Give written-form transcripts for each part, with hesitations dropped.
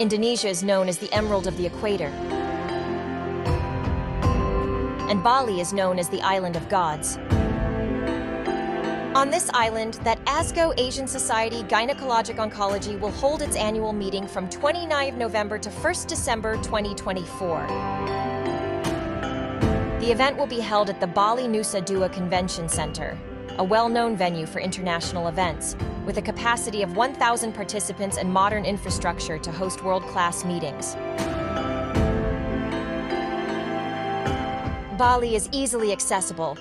Indonesia is known as the Emerald of the Equator, and Bali is known as the Island of Gods. On this island, that ASGO Asian Society Gynecologic Oncology will hold its annual meeting from 29 November to 1st December 2024. The event will be held at the Bali Nusa Dua Convention Center, a well-known venue for international events, with a capacity of 1,000 participants and modern infrastructure to host world-class meetings. Bali is easily accessible.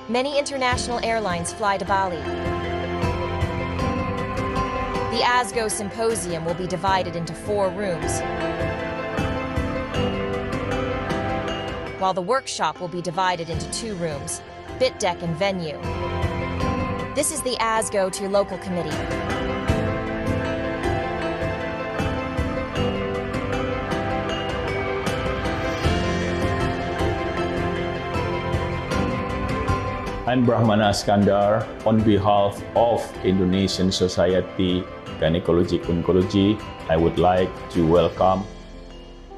Many international airlines fly to Bali. The ASGO Symposium will be divided into 4 rooms, while the workshop will be divided into 2 rooms, bit deck and venue. This is the ASGO to your local committee. I'm Brahmana Skandar. On behalf of Indonesian Society Gynecologic Oncology, I would like to welcome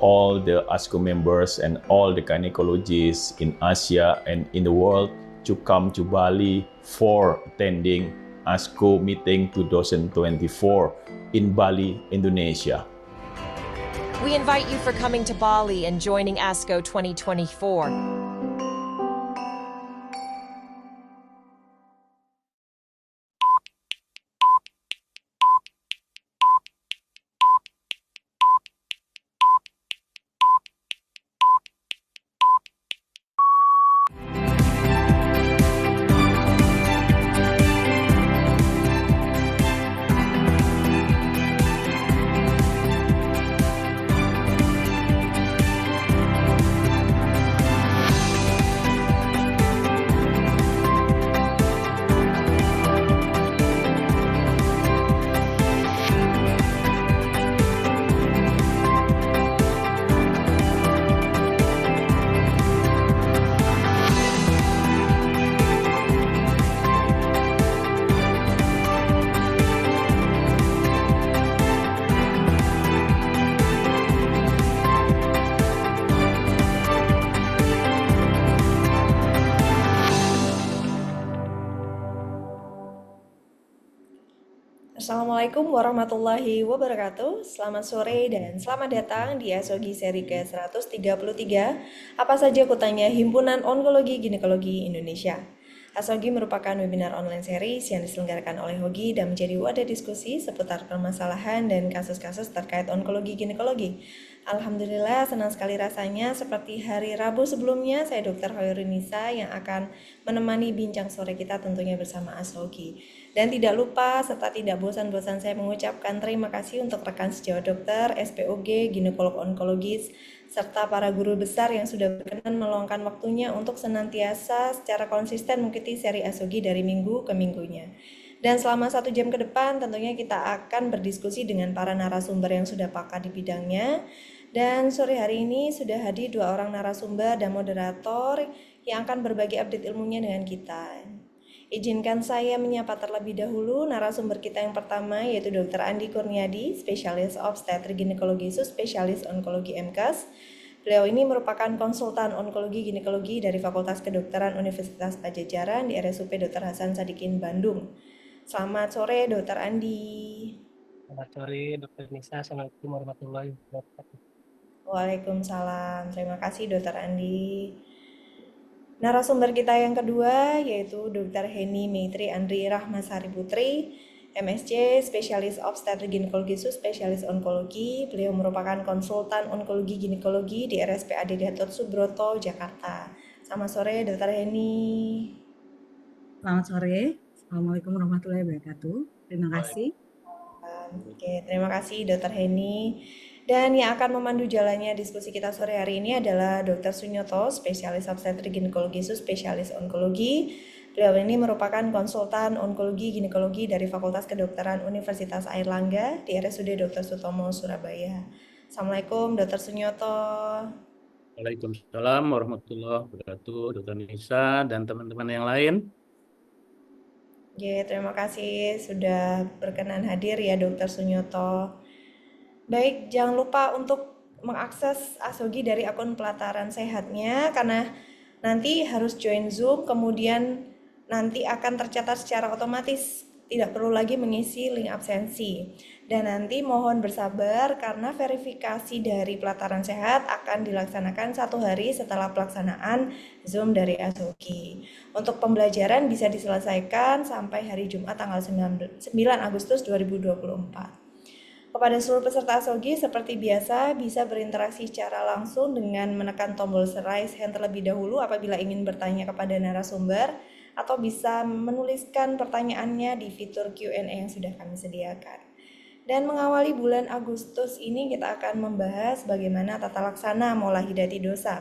all the ASGO members and all the gynecologists in Asia and in the world to come to Bali for attending ASGO meeting 2024 in Bali, Indonesia. We invite you for coming to Bali and joining ASGO 2024. Assalamualaikum warahmatullahi wabarakatuh. Selamat sore dan selamat datang di ASOGI seri ke-133. Apa saja kutanya Himpunan Onkologi Ginekologi Indonesia. ASOGI merupakan webinar online series yang diselenggarakan oleh HOGI dan menjadi wadah diskusi seputar permasalahan dan kasus-kasus terkait onkologi ginekologi. Alhamdulillah senang sekali rasanya seperti hari Rabu sebelumnya saya Dr. Hoyrunisa yang akan menemani bincang sore kita tentunya bersama ASOGI. Dan tidak lupa serta tidak bosan-bosan saya mengucapkan terima kasih untuk rekan sejawat dokter, SPOG, ginekolog onkologis, serta para guru besar yang sudah berkenan meluangkan waktunya untuk senantiasa secara konsisten mengikuti seri ASOGI dari minggu ke minggunya. Dan selama 1 jam ke depan tentunya kita akan berdiskusi dengan para narasumber yang sudah pakar di bidangnya. Dan sore hari ini sudah hadir 2 orang narasumber dan moderator yang akan berbagi update ilmunya dengan kita. Izinkan saya menyapa terlebih dahulu narasumber kita yang pertama yaitu Dr. Andi Kurniadi, spesialis obstetrik ginekologi subspesialis onkologi MKes. Beliau ini merupakan konsultan onkologi ginekologi dari Fakultas Kedokteran Universitas Padjadjaran di RSUP Dr. Hasan Sadikin Bandung. Selamat sore Dr. Andi. Selamat sore Dr. Nisa. Assalamualaikum warahmatullahi wabarakatuh. Waalaikumsalam. Terima kasih Dr. Andi. Narasumber kita yang kedua yaitu Dr. Heni Maitri Andri Rahmasari Putri, MSc, spesialis obstetrik ginekologi subspesialis onkologi. Beliau merupakan konsultan onkologi ginekologi di RSPAD Gatot Subroto, Jakarta. Selamat sore Dr. Heni. Selamat sore. Assalamualaikum warahmatullahi wabarakatuh. Terima kasih. Oke, terima kasih Dr. Heni. Dan yang akan memandu jalannya diskusi kita sore hari ini adalah Dr. Sunyoto, spesialis obstetrik ginekologi subspesialis onkologi. Beliau ini merupakan konsultan onkologi ginekologi dari Fakultas Kedokteran Universitas Airlangga di RSUD Dr. Sutomo, Surabaya. Assalamualaikum Dr. Sunyoto. Waalaikumsalam warahmatullahi wabarakatuh, Dr. Nisa dan teman-teman yang lain. Terima kasih sudah berkenan hadir ya Dr. Sunyoto. Baik, jangan lupa untuk mengakses Asogi dari akun Pelataran Sehatnya karena nanti harus join Zoom, kemudian nanti akan tercatat secara otomatis, tidak perlu lagi mengisi link absensi. Dan nanti mohon bersabar karena verifikasi dari Pelataran Sehat akan dilaksanakan 1 hari setelah pelaksanaan Zoom dari Asogi. Untuk pembelajaran bisa diselesaikan sampai hari Jumat tanggal 9 Agustus 2024. Kepada seluruh peserta Asogi, seperti biasa, bisa berinteraksi secara langsung dengan menekan tombol raise hand terlebih dahulu apabila ingin bertanya kepada narasumber, atau bisa menuliskan pertanyaannya di fitur Q&A yang sudah kami sediakan. Dan mengawali bulan Agustus ini kita akan membahas bagaimana tata laksana mola hidati dosa.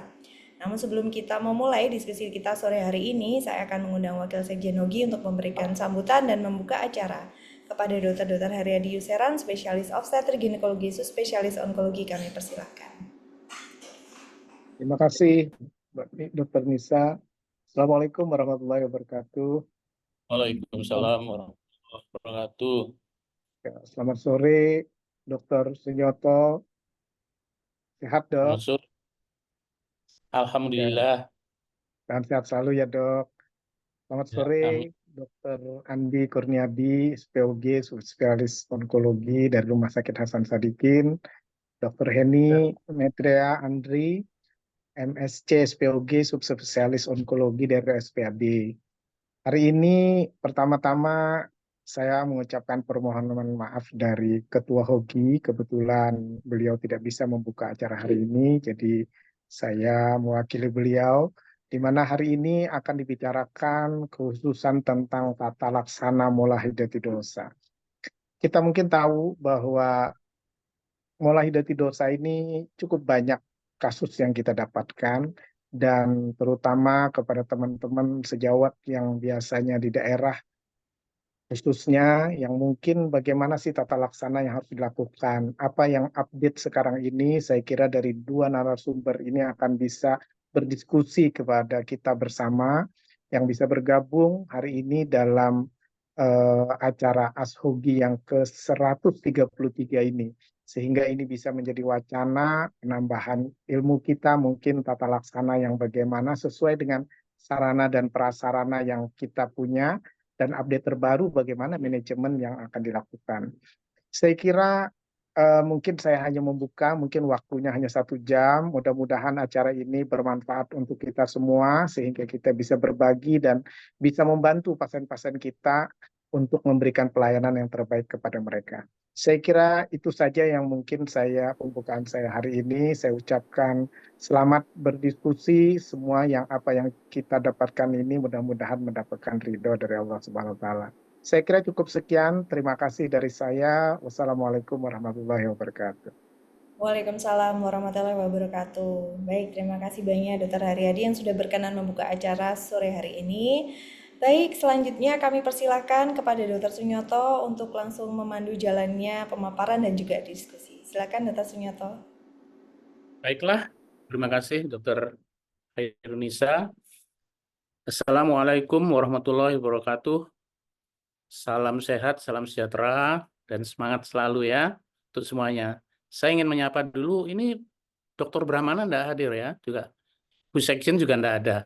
Namun sebelum kita memulai diskusi kita sore hari ini, saya akan mengundang Wakil Sekjen Nogi untuk memberikan sambutan dan membuka acara. Kepada Dr. Haryadi Yuseran, spesialis obstetrik ginekologi, spesialis onkologi, kami persilahkan. Terima kasih, Dr. Nisa. Assalamualaikum warahmatullahi wabarakatuh. Waalaikumsalam warahmatullahi wabarakatuh. Ya, selamat sore, Dr. Sunyoto. Sehat, Dok? Selamat sore. Alhamdulillah. Dan sehat selalu ya, Dok. Selamat Ya, sore, amin. Dr. Andi Kurniadi, SPOG, spesialis onkologi dari Rumah Sakit Hasan Sadikin. Dr. Heni Metrea Andri, MSc SPOG, subspesialis onkologi dari RSPAD. Hari ini pertama-tama saya mengucapkan permohonan maaf dari Ketua Hoki. Kebetulan beliau tidak bisa membuka acara hari ini, jadi saya mewakili beliau, di mana hari ini akan dibicarakan khususan tentang tata laksana mola hidati dosa. Kita mungkin tahu bahwa mola hidati dosa ini cukup banyak kasus yang kita dapatkan, dan terutama kepada teman-teman sejawat yang biasanya di daerah, khususnya yang mungkin bagaimana sih tata laksana yang harus dilakukan. Apa yang update sekarang ini, saya kira dari dua narasumber ini akan bisa berdiskusi kepada kita bersama, yang bisa bergabung hari ini dalam acara Ashogi yang ke-133 ini. Sehingga ini bisa menjadi wacana penambahan ilmu kita, mungkin tata laksana yang bagaimana sesuai dengan sarana dan prasarana yang kita punya, dan update terbaru bagaimana manajemen yang akan dilakukan. Saya kira mungkin saya hanya membuka, mungkin waktunya hanya 1 jam. Mudah-mudahan acara ini bermanfaat untuk kita semua, sehingga kita bisa berbagi dan bisa membantu pasien-pasien kita untuk memberikan pelayanan yang terbaik kepada mereka. Saya kira itu saja yang mungkin pembukaan saya hari ini. Saya ucapkan selamat berdiskusi, semua yang apa yang kita dapatkan ini mudah-mudahan mendapatkan ridho dari Allah Subhanahu wa Ta'ala. Saya kira cukup sekian. Terima kasih dari saya. Wassalamualaikum warahmatullahi wabarakatuh. Waalaikumsalam warahmatullahi wabarakatuh. Baik, terima kasih banyak Dr. Haryadi yang sudah berkenan membuka acara sore hari ini. Baik, selanjutnya kami persilahkan kepada Dr. Sunyoto untuk langsung memandu jalannya pemaparan dan juga diskusi. Silakan Dr. Sunyoto. Baiklah, terima kasih Dr. Hairunisa. Assalamualaikum warahmatullahi wabarakatuh. Salam sehat, salam sejahtera, dan semangat selalu ya untuk semuanya. Saya ingin menyapa dulu, ini Dr. Brahmana tidak hadir ya, juga Bu Sekjen juga tidak ada.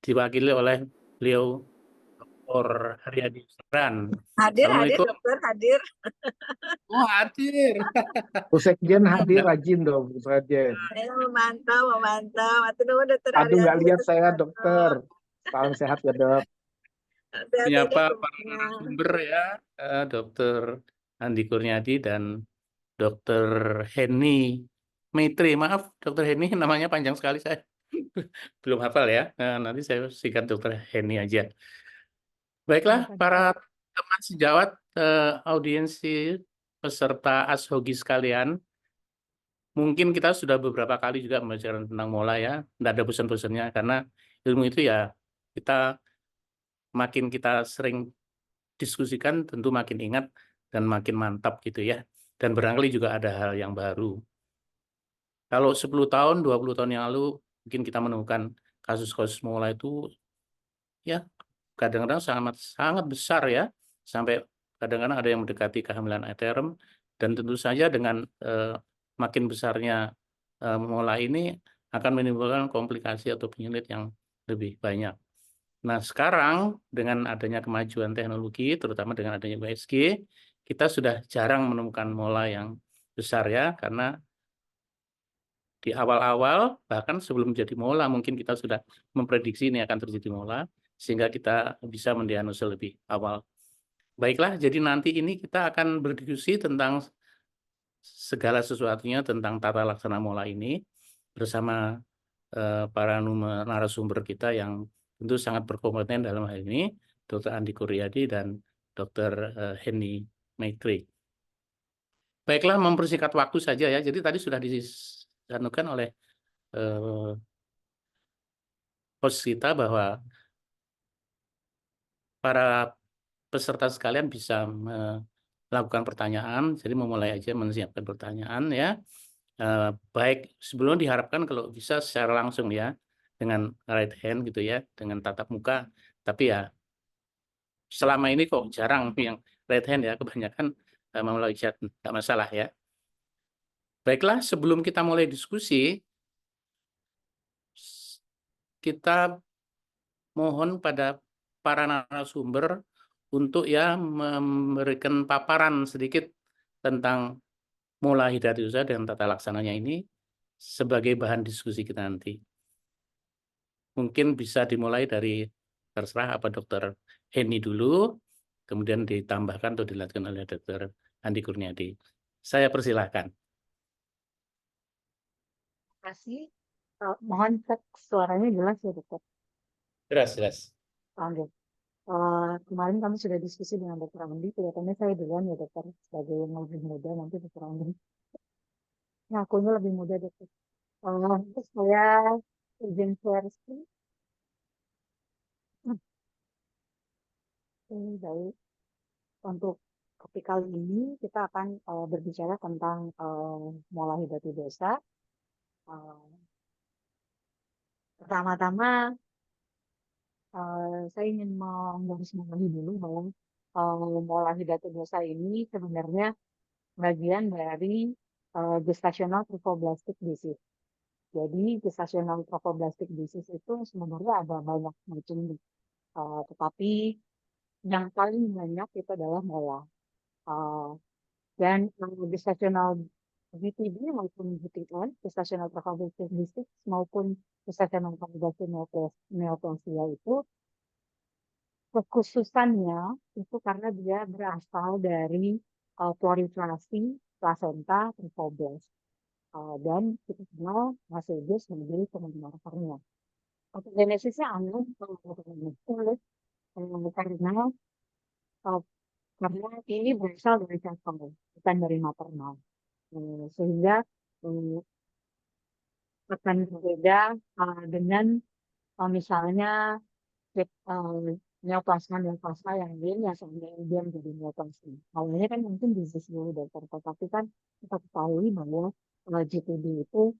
Diwakili oleh beliau Dr. Haryadi Yuseran. Hadir, Assalamualaikum. dokter, hadir. Oh, hadir. Bu Sekjen hadir, rajin dong, Bu Sekjen. Saya memantau. Atau dulu dokter Aduh, nggak Haryadi. lihat saya, dokter. Salam sehat ya, Dok. Menyapa para narasumber ya, Dr. Andi Kurniadi dan Dr. Heni Maitri. Maaf, Dr. Heni namanya panjang sekali, saya belum hafal ya. Nanti saya singkat Dr. Heni aja. Baiklah, para teman sejawat, audiensi peserta Ashogi sekalian, mungkin kita sudah beberapa kali juga membicarakan tentang mola ya, tidak ada bosan-bosannya, karena ilmu itu ya makin kita sering diskusikan, tentu makin ingat dan makin mantap gitu ya. Dan barangkali juga ada hal yang baru. Kalau 10 tahun, 20 tahun yang lalu, mungkin kita menemukan kasus-kasus mola itu ya kadang-kadang sangat besar ya, sampai kadang-kadang ada yang mendekati kehamilan eterm, Dan tentu saja dengan makin besarnya mola ini akan menimbulkan komplikasi atau penyakit yang lebih banyak. Nah, sekarang dengan adanya kemajuan teknologi, terutama dengan adanya USG, kita sudah jarang menemukan mola yang besar ya, karena di awal-awal, bahkan sebelum jadi mola, mungkin kita sudah memprediksi ini akan terjadi mola, sehingga kita bisa mendiagnosa lebih awal. Baiklah, jadi nanti ini kita akan berdiskusi tentang segala sesuatunya tentang tata laksana mola ini bersama para narasumber kita yang tentu sangat berkompeten dalam hal ini, Dr. Andi Kuryadi dan Dr. Henny Maitri. Baiklah, mempersingkat waktu saja ya. Jadi tadi sudah disanukan oleh host kita bahwa para peserta sekalian bisa melakukan pertanyaan. Jadi memulai aja menyiapkan pertanyaan ya. Baik, sebelum diharapkan kalau bisa secara langsung ya, dengan right hand gitu ya, dengan tatap muka. Tapi ya selama ini kok jarang yang right hand ya, kebanyakan melalui chat, nggak masalah ya. Baiklah, sebelum kita mulai diskusi, kita mohon pada para narasumber untuk ya memberikan paparan sedikit tentang mola hidatiusa dan tata laksananya ini sebagai bahan diskusi kita nanti. Mungkin bisa dimulai dari terserah apa Dr. Henny dulu, kemudian ditambahkan atau dilanjutkan oleh Dr. Andi Kurniadi. Saya persilahkan. Terima kasih. Mohon cek suaranya jelas ya, Dokter. Jelas. Oke. Kemarin kami sudah diskusi dengan Dokter Andi, kelihatannya saya duluan ya Dokter, sebagai yang lebih muda, nanti Dokter Andi. Ngakunya lebih muda Dokter. Terus saya izin share screen. Baik. Untuk topik kali ini kita akan berbicara tentang mola hidatidosa. Pertama-tama saya ingin menggarisbawahi dulu bahwa mola hidatidosa ini sebenarnya bagian dari gestational trophoblastic disease. Jadi gestational trophoblastic disease itu sebenarnya ada banyak macam, tetapi yang paling banyak itu adalah mola. Dan gestational GTD maupun GTN, gestational trophoblastic disease maupun gestational trophoblastic neoplasia itu kekhususannya itu karena dia berasal dari proliferasi plasenta trophoblast. Dan kita kenal HCG sebagai pemarkernya. Genesisnya aneh, sulit karena ini berasal dari fetal, bukan dari maternal. Sehingga akan berbeda dengan misalnya neoplasma yang lain yang sebenarnya dia menjadi neoplasma. Awalnya kan mungkin bisnis dulu Dokter, tapi kan kita ketahui bahwa GTD itu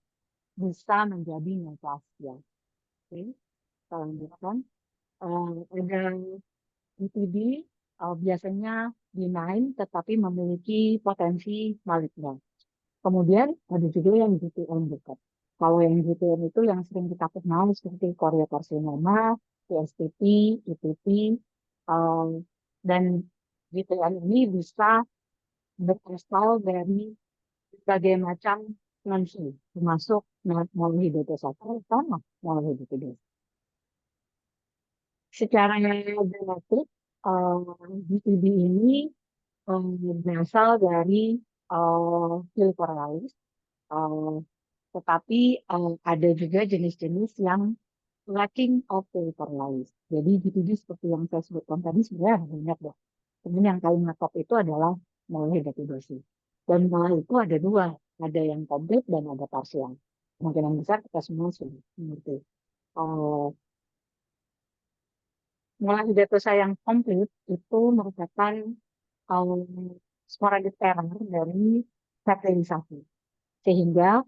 bisa menjadi neoplasia. Oke, kita lanjutkan. Ada GTD biasanya benign tetapi memiliki potensi malignan. Kemudian ada juga yang GTN dekat. Kalau yang GTN itu yang sering kita kenal seperti choriocarcinoma, PSTP, ITP, dan GTN ini bisa berasal dari berbagai macam non-flu, termasuk mola hidatidosa, terutama mola hidatidosa. Secara genetik, GTD ini berasal dari Filiformis, tetapi ada juga jenis-jenis yang lacking of Filiformis. Jadi GTD seperti yang saya sebutkan tadi sebenarnya banyak deh. Kemudian yang paling ngetop itu adalah mola hidatidosa. Dan mola itu ada dua, ada yang komplit dan ada parsial. Kemungkinan besar kita semua sudah mengerti. Mola hidatidosa yang komplit itu merupakan sporadik error dari fertilisasi. Sehingga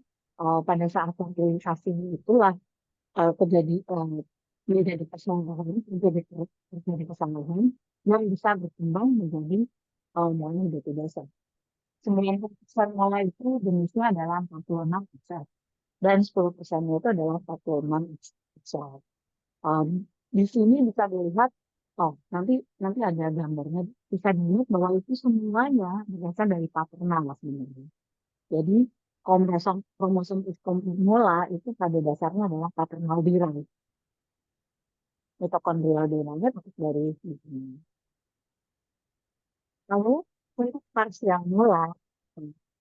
pada saat fertilisasi itulah menjadi kesalahan yang bisa berkembang menjadi mola hidatidosa. 90% mola itu jenisnya adalah 46%. Dan 10%-nya itu adalah 46%. Di sini bisa dilihat, nanti ada gambarnya, bisa dilihat bahwa itu semuanya berasal dari paternal sebenarnya. Jadi kromosom komplit mola itu pada dasarnya adalah paternal derived. Mitokondrial derived dari sini. Lalu untuk parsial mola,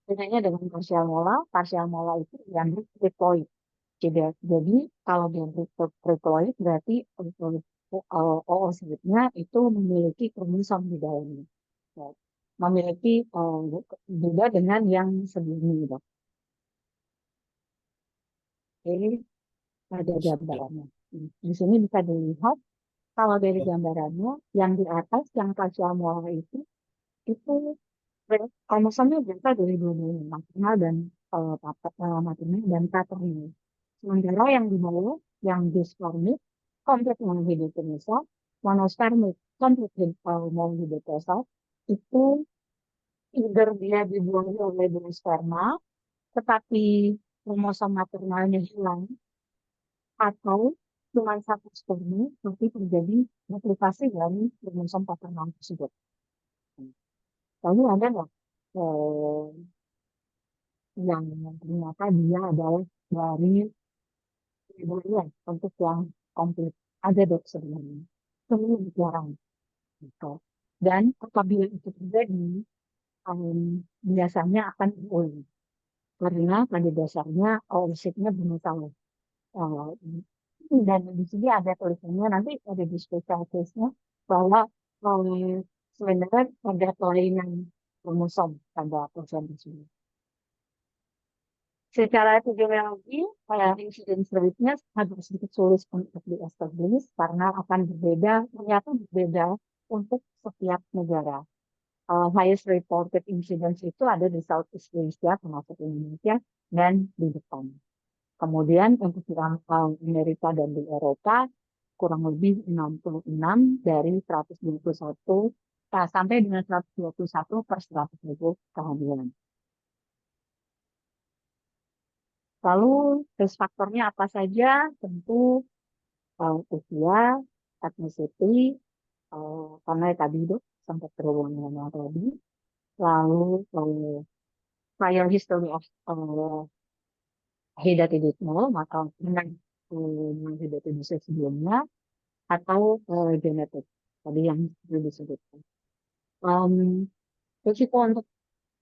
bedanya dengan parsial mola itu diambil triploid. Jadi kalau diambil triploid berarti oosit-nya itu memiliki kromosom di dalamnya. Ya, memiliki beda dengan yang sebelumnya gitu. Jadi ada gambarannya. Di sini bisa dilihat kalau dari gambarannya yang di atas yang parsial mola itu kromosomnya berasal dari dua-duanya maternal dan maternal dan paternal. Sementara yang di bawah yang disformik komplit monohidrogenasa, monospermik komplit monohidrogenasa itu either dia dibuang oleh dua sperma tetapi kromosom maternalnya hilang atau cuma satu sperma tapi terjadi duplikasi dari kromosom paternal tersebut. Lalu ada nggak yang ternyata dia adalah dari bulan untuk yang komplit? Ada dok sebenarnya, semua jarang gitu. Dan apabila itu terjadi, biasanya akan diulang karena pada dasarnya oosit-nya bermasalah. Dan di sini ada tulisannya, nanti ada di special case-nya bahwa sebenarnya ada kelainan kromosom pada pasien tersebut. Secara epidemiologi, incidence rate-nya agak sedikit sulit untuk di-establish karena akan ternyata berbeda untuk setiap negara. Highest reported incidence itu ada di Southeast Asia, termasuk Indonesia, dan di Jepang. Kemudian untuk di Amerika dan di Eropa, kurang lebih 66 dari 121 sampai dengan 121 per 100.000 kehamilan. Lalu risk faktornya apa saja? Tentu usia, ethnicity, karena tadi itu sempat terhubung dengan yang tadi. Lalu prior history of hidatiditis maka dengan hidatiditis sebelumnya atau genetik tadi yang disebutkan. Risiko untuk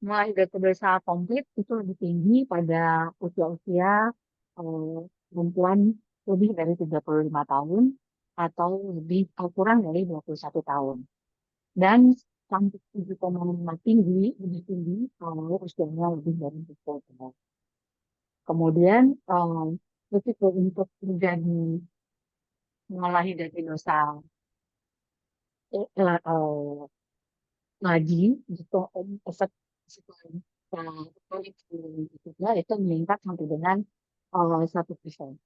hidatiditis komplit itu lebih tinggi pada usia-usia perempuan lebih dari 35 tahun atau kurang dari 21 tahun. Dan sampai 7,5 lebih tinggi kalau usianya lebih dari 40 tahun. Kemudian risiko untuk terjadi hidatiditis lagi gitu efek itu meningkat sampai dengan 1%.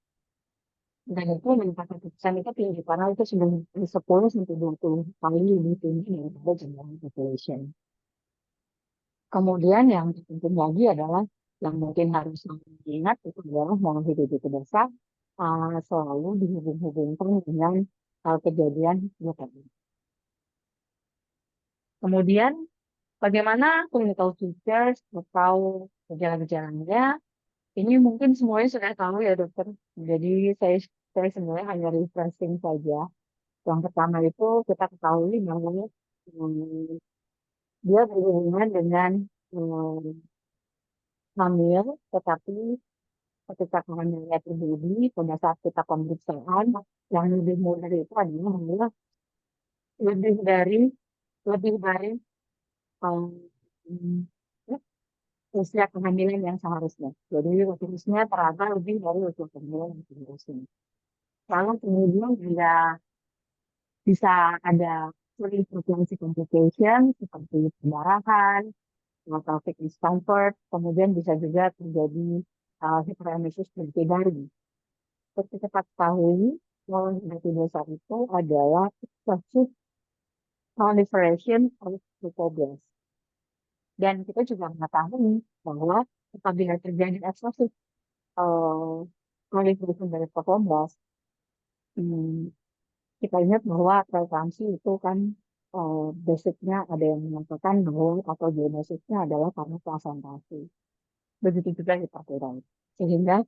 Dan itu meningkat 1% itu tinggi karena itu sudah 10 sampai 20 kali lebih tinggi daripada jumlah population. Kemudian yang penting lagi adalah yang mungkin harus diingat itu adalah monohidrogenase selalu dihubung-hubungkan dengan kejadian leukemia. Kemudian bagaimana clinical features atau gejala-gejalanya? Ini mungkin semuanya sudah tahu ya dokter. Jadi saya sebenarnya hanya refreshing saja. Yang pertama itu kita ketahui bahwa dia berhubungan dengan hamil, tetapi ketika kehamilannya terjadi pada saat kita pemeriksaan yang lebih mudah itu adalah lebih dari usia kehamilan yang seharusnya. Jadi usianya terasa lebih dari usia kehamilan yang seharusnya. Lalu kemudian juga bisa ada pregnancy complication seperti pendarahan, atau discomfort, kemudian bisa juga terjadi hyperemesis berkedari. Seperti kita ketahui, hidatiditis itu adalah excessive proliferation of leukoblast. Dan kita juga mengetahui bahwa apabila terjadi eksesif proliferation dari COVID-19, kita ingat bahwa toleransi itu kan basicnya ada yang mengatakan bahwa pathogenesisnya adalah karena presentasi. Begitu juga hiperviral. Sehingga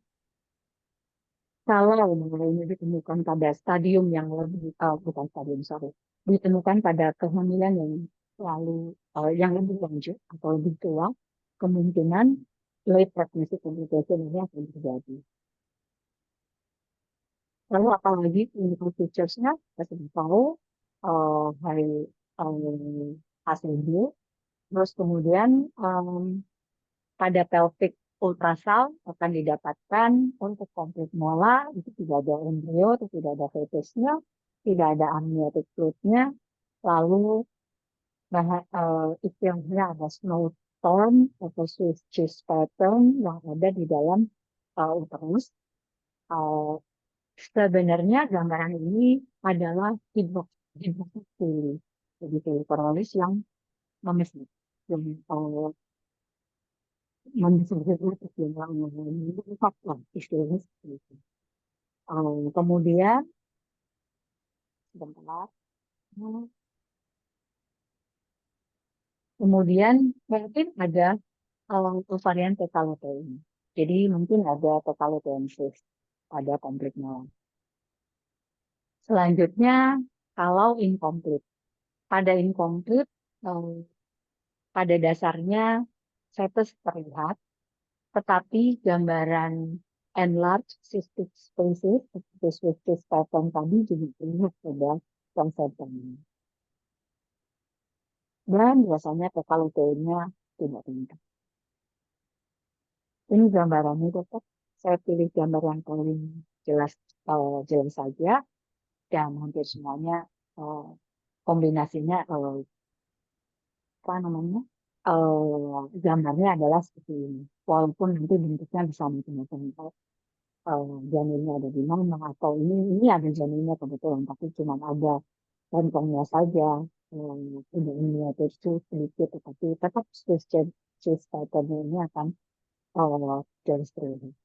kalau ini ditemukan pada stadium yang lebih, bukan stadium, sorry, ditemukan pada kehamilan yang lebih lanjut atau lebih tua, kemungkinan late pregnancy complication ini akan terjadi. Lalu apalagi clinical features-nya, kita sudah tahu high HCG, terus kemudian pada pelvic ultrasound akan didapatkan untuk komplit mola, itu tidak ada embrio, tidak ada fetusnya, tidak ada amniotic fluid-nya, lalu istilahnya ada snowstorm atau Swiss cheese pattern yang ada di dalam uterus. Sebenarnya gambaran ini adalah hidrofili, jadi filiperolis yang memesan, yang faktor istilahnya seperti itu. Kemudian sebentar. Kemudian mungkin ada varian tekalotein. Jadi mungkin ada tekaloteinosis, ada konfliknya. Selanjutnya, kalau incomplete. Pada incomplete, pada dasarnya fetus terlihat, tetapi gambaran enlarged cystic spaces seperti Swiss cheese pattern tadi juga terlihat pada konservasinya. Dan biasanya tekaloteinnya tidak tinggi. Ini gambarannya, Dokter. Saya pilih gambar yang paling jelas saja, dan hampir semuanya kombinasinya gambarnya adalah seperti ini. Walaupun nanti bentuknya bisa macam-macam. Janinnya ada di mana, atau ini ada janinnya kebetulan, tapi cuma ada kantongnya saja. Tidak miniatur sedikit, tetapi tetap Swiss cheese pattern ini akan jelas terlihat.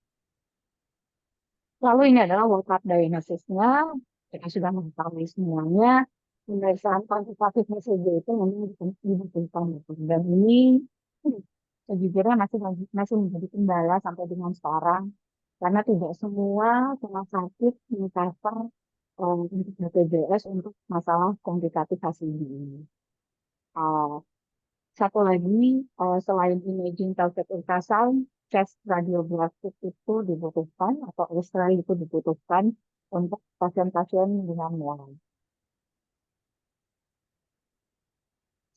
Lalu ini adalah workup diagnosisnya. Kita sudah mengetahui semuanya. Pemeriksaan kuantitatif saja itu memang dibutuhkan. Dan ini sejujurnya masih menjadi kendala sampai dengan sekarang. Karena tidak semua rumah sakit meng-cover untuk BPJS untuk masalah komplikatif HCG ini. Satu lagi, selain imaging pelvic ultrasound, chest radiographic itu dibutuhkan, atau X-ray itu dibutuhkan untuk pasien-pasien dengan mola.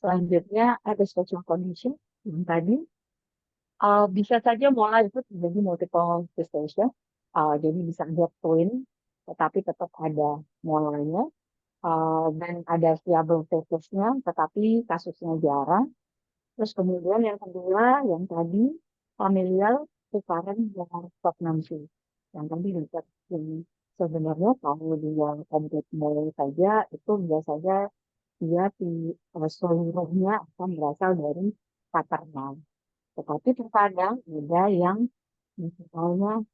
Selanjutnya, ada special condition yang tadi. Bisa saja mola itu terjadi multiple gestation, jadi bisa ada twin, tetapi tetap ada molanya, dan ada viable fetusnya, tetapi kasusnya jarang. Terus kemudian yang kedua, yang tadi familial recurrent pregnancy. Yang tadi sebenarnya kalau dia complete mole saja, itu biasanya dia seluruhnya akan berasal dari paternal. Tetapi terkadang ada yang misalnya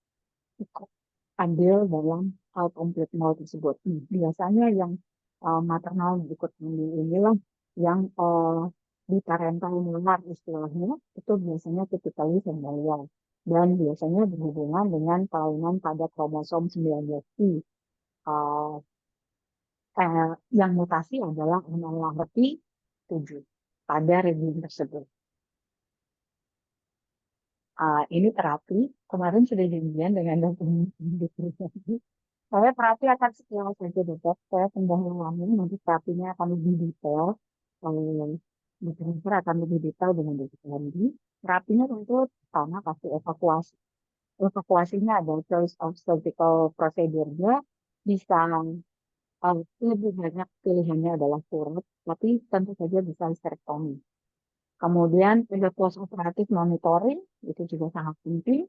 ikut andil dalam complete mole tersebut. Biasanya yang maternal ikut andil inilah yang di parental molar istilahnya, itu biasanya typically familial. Dan biasanya berhubungan dengan kelainan pada kromosom 19p. Yang mutasi adalah NLRP7 pada region tersebut. Ini terapi, kemarin sudah janjian dengan dokter. Saya terapi akan sekilas saja, Dokter. Saya pendahuluan nanti terapinya akan lebih detail. Dokter akan lebih detail dengan dokter Andi. Terapinya tentu pertama pasti evakuasi. Evakuasinya ada choice of surgical procedure-nya, bisa lebih banyak pilihannya adalah surat, tapi tentu saja bisa hysterectomy. Kemudian ada post operatif monitoring, itu juga sangat penting.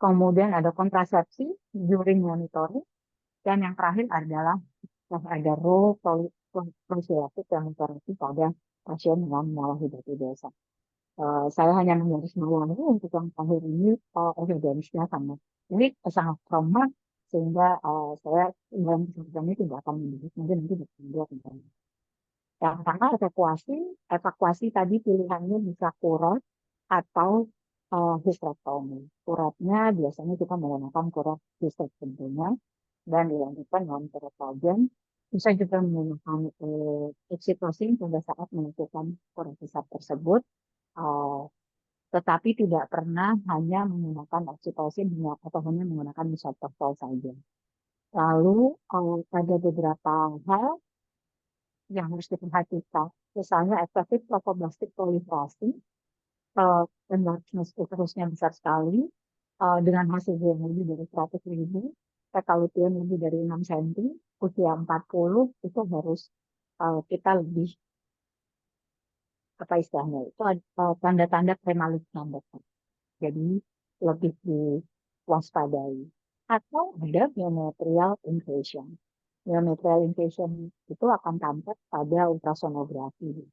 Kemudian ada kontrasepsi during monitoring. Dan yang terakhir adalah ada role profilatif yang terapi pada pasien dengan mola hidatidosa. Saya hanya menggarisbawahi untuk yang terakhir ini evidence-nya sangat sangat formal sehingga saya dalam kesempatan ini tidak akan membahas mungkin nanti berdua tentang yang pertama evakuasi tadi pilihannya bisa kurat atau hysterectomy. Kuratnya biasanya kita menggunakan kurat hysterectomy tentunya dan dilanjutkan dengan kurat bisa juga menggunakan oksitosin pada saat melakukan kurat hisap tersebut. Tetapi tidak pernah hanya menggunakan oksitosin atau hanya menggunakan misoprostol saja. Lalu ada beberapa hal yang harus diperhatikan, misalnya excessive trophoblastic proliferasi, enlargement uterusnya besar sekali, dengan hasil yang lebih dari 100.000, fecality lebih dari 6 cm, usia 40, itu harus kita lebih apa istilahnya itu tanda-tanda premalutan dokter. Jadi lebih diwaspadai. Atau ada myometrial invasion. Myometrial invasion itu akan tampak pada ultrasonografi.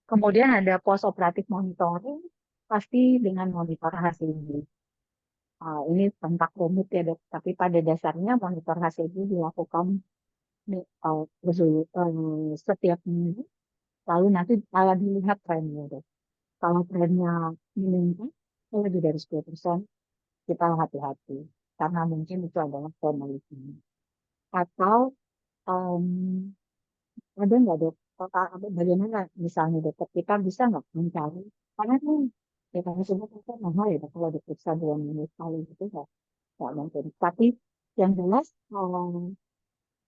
Kemudian ada post operative monitoring, pasti dengan monitor HCG. Ini tampak rumit ya dok, tapi pada dasarnya monitor HCG dilakukan setiap minggu. Lalu nanti kalau dilihat trennya dok. Kalau trennya meningkat lebih dari 10%, kita hati-hati. Karena mungkin itu adalah penelitian. Atau ada nggak dok, bagaimana misalnya dokter kita bisa nggak mencari, karena kan ya kami semua kan mahal ya kalau diperiksa 2 minggu sekali gitu nggak mungkin. Tapi yang jelas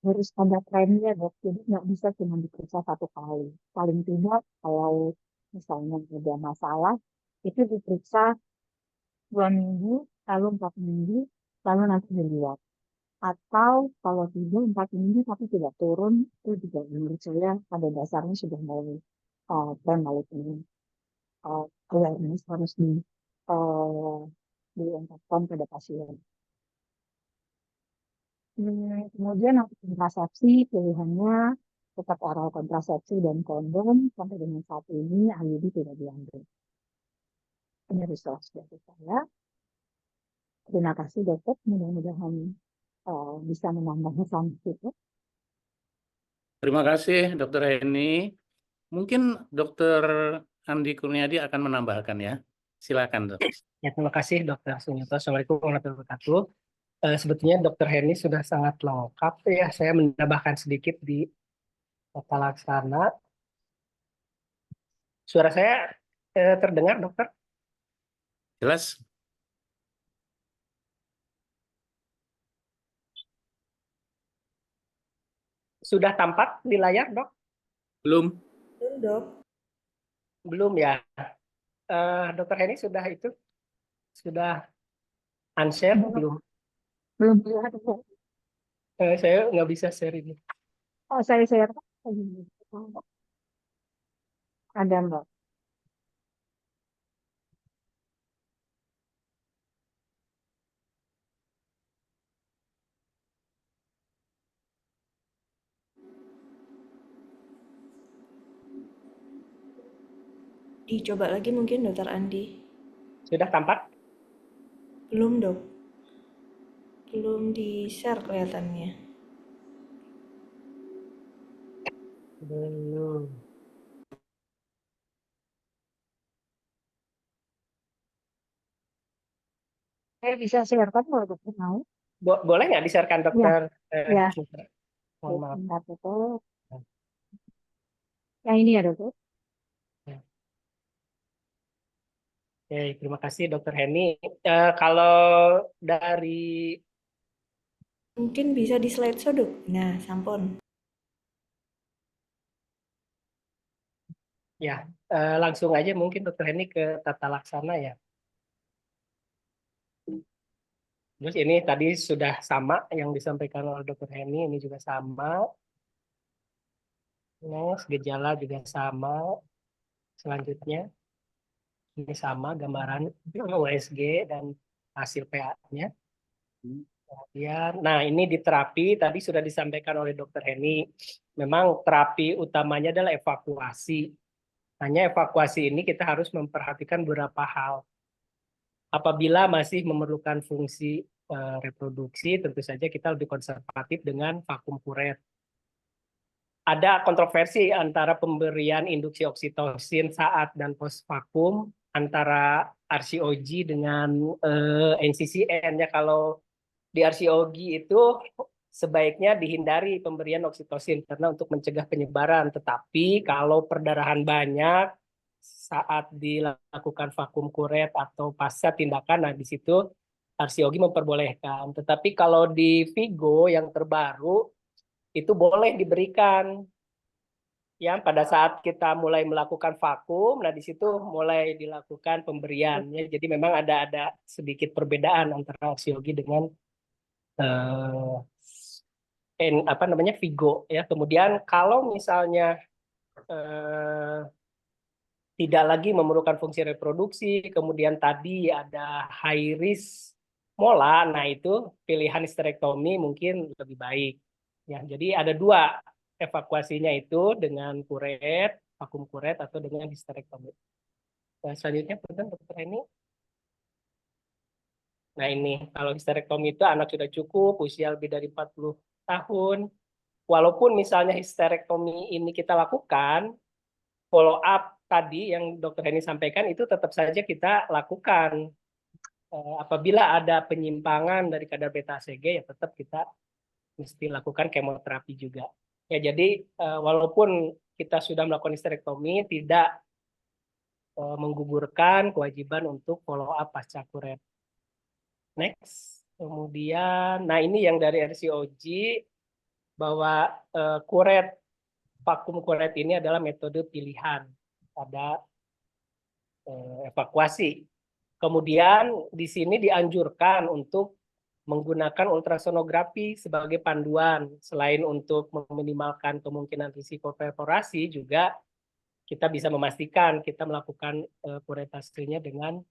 harus ada trennya dok, jadi nggak bisa cuma diperiksa 1 kali. Paling tidak kalau misalnya ada masalah, itu diperiksa 2 minggu, lalu 4 minggu, lalu nanti dilihat. Atau kalau tidak 4 minggu tapi tidak turun, itu juga menurut saya pada dasarnya sudah mulai premalutan. Awareness harus diungkapkan pada pasien. Kemudian untuk kontrasepsi, pilihannya tetap oral kontrasepsi dan kondom. Sampai dengan saat ini IUD tidak diambil. Ini resource dari saya. Terima kasih dokter, mudah-mudahan bisa menambah itu. Terima kasih Dokter Heni. Mungkin Dokter Andi Kurniadi akan menambahkan ya. Silakan dok. Ya, terima kasih Dokter Sunyoto. Assalamualaikum warahmatullahi wabarakatuh. Sebetulnya Dokter Heni sudah sangat lengkap ya. Saya menambahkan sedikit di tata laksana. Suara saya terdengar dokter? Jelas? Sudah tampak di layar dok? Belum. Belum dok. Belum ya. Dokter Heni sudah itu? Sudah unshare belum? Belum. Saya nggak bisa share ini. Oh, saya ada mbak. Dicoba lagi mungkin dokter Andi. Sudah tampak? Belum dok. Belum di-share kelihatannya. Belum. Saya bisa share kan kalau dokter mau? Boleh nggak di-sharekan dokter? Ya. Mohon maaf. Yang ini ya dokter. Oke, terima kasih Dokter Heni. Kalau dari Mungkin bisa di slideshow dok. Nah, sampun. ya, langsung aja mungkin Dokter Heni ke tata laksana ya. Terus ini tadi sudah sama yang disampaikan oleh Dokter Heni, ini juga sama. Nah, gejala juga sama. Selanjutnya, ini sama gambaran USG dan hasil PA-nya. Kemudian, nah ini di terapi tadi sudah disampaikan oleh Dokter Heni. Memang terapi utamanya adalah evakuasi. Hanya evakuasi ini kita harus memperhatikan beberapa hal. Apabila masih memerlukan fungsi reproduksi, tentu saja kita lebih konservatif dengan vakum kuret. Ada kontroversi antara pemberian induksi oksitosin saat dan post vakum, antara RCOG dengan NCCN. Ya, kalau di RCOG itu sebaiknya dihindari pemberian oksitosin karena untuk mencegah penyebaran. Tetapi kalau perdarahan banyak saat dilakukan vakum kuret atau pasca tindakan, nah di situ RCOG memperbolehkan. Tetapi kalau di Vigo yang terbaru itu boleh diberikan. Ya, pada saat kita mulai melakukan vakum, nah di situ mulai dilakukan pemberian. Ya, jadi memang ada sedikit perbedaan antara RCOG dengan Vigo. Ya, kemudian kalau misalnya tidak lagi memerlukan fungsi reproduksi, kemudian tadi ada high risk mola, nah itu pilihan histerektomi mungkin lebih baik. Ya, jadi ada dua evakuasinya, itu dengan kuret, vakum kuret, atau dengan histerektomi. Nah, selanjutnya, punten dokter ini. Nah ini, kalau histerektomi itu anak sudah cukup, usia lebih dari 40 tahun. Walaupun misalnya histerektomi ini kita lakukan, follow up tadi yang dokter Heni sampaikan itu tetap saja kita lakukan. Apabila ada penyimpangan dari kadar beta HCG, ya tetap kita mesti lakukan kemoterapi juga. Ya, jadi walaupun kita sudah melakukan histerektomi, tidak menggugurkan kewajiban untuk follow up pasca kuret. Next. Kemudian, nah ini yang dari RCOG, bahwa kuret, vakum kuret ini adalah metode pilihan pada evakuasi. Kemudian di sini dianjurkan untuk menggunakan ultrasonografi sebagai panduan. Selain untuk meminimalkan kemungkinan risiko perforasi, juga kita bisa memastikan kita melakukan kuretasenya dengan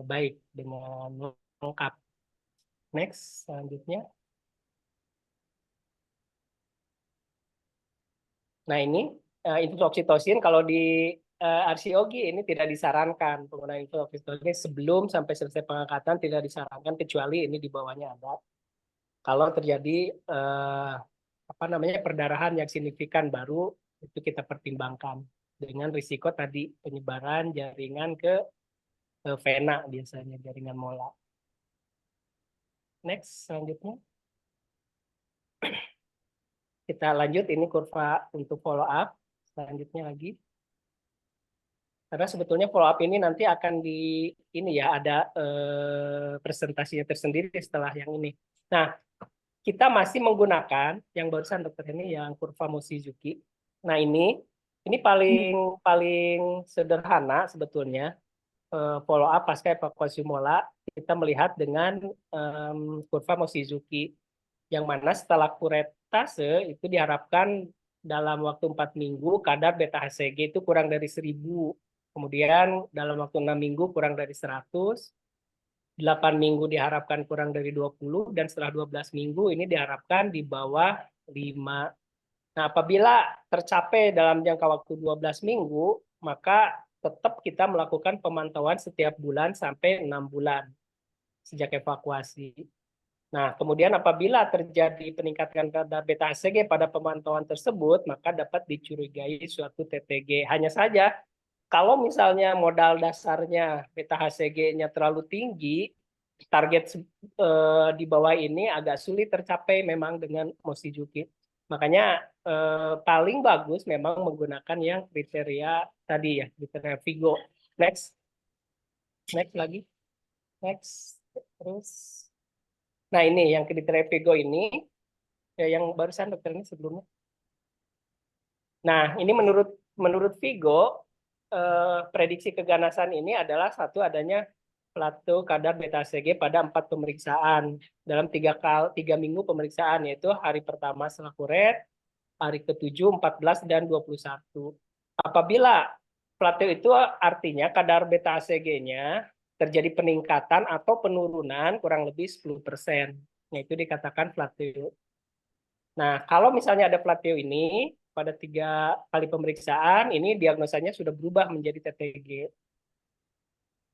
baik, dengan lengkap. Next, selanjutnya. Nah ini infus oksitosin, kalau di RCOG ini tidak disarankan penggunaan infus oksitosin sebelum sampai selesai pengangkatan, tidak disarankan kecuali ini di bawahnya ada. Kalau terjadi perdarahan yang signifikan, baru itu kita pertimbangkan dengan risiko tadi penyebaran jaringan ke vena, biasanya jaringan mola. Next, selanjutnya. Kita lanjut, ini kurva untuk follow up. Selanjutnya lagi. Karena sebetulnya follow up ini nanti akan ada presentasinya tersendiri setelah yang ini. Nah, kita masih menggunakan yang barusan dokter ini, yang kurva Mochizuki. Nah, ini paling sederhana sebetulnya follow up pasca evakuasi mola. Kita melihat dengan kurva Mochizuki, yang mana setelah kuretase itu diharapkan dalam waktu 4 minggu kadar beta HCG itu kurang dari 1000. Kemudian dalam waktu 6 minggu kurang dari 100. 8 minggu diharapkan kurang dari 20, dan setelah 12 minggu ini diharapkan di bawah 5. Nah, apabila tercapai dalam jangka waktu 12 minggu, maka tetap kita melakukan pemantauan setiap bulan sampai 6 bulan sejak evakuasi. Nah, kemudian apabila terjadi peningkatan kadar beta HCG pada pemantauan tersebut, maka dapat dicurigai suatu TTG. Hanya saja, kalau misalnya modal dasarnya beta HCG-nya terlalu tinggi, target di bawah ini agak sulit tercapai memang dengan Mochizuki. Makanya paling bagus memang menggunakan yang kriteria tadi, ya, kriteria Vigo. Next lagi. Next. Terus. Nah, ini yang kriteria Vigo ini, ya, yang barusan dokter ini sebelumnya. Nah, ini menurut Vigo, prediksi keganasan ini adalah satu, adanya plateau kadar beta HCG pada 4 pemeriksaan dalam 3 minggu pemeriksaan, yaitu hari pertama setelah kuret, hari ke-7, 14, dan 21. Apabila plateau itu artinya kadar beta HCG-nya terjadi peningkatan atau penurunan kurang lebih 10%. Nah, itu dikatakan plateau. Nah, kalau misalnya ada plateau ini, pada 3 kali pemeriksaan ini diagnosanya sudah berubah menjadi TTG.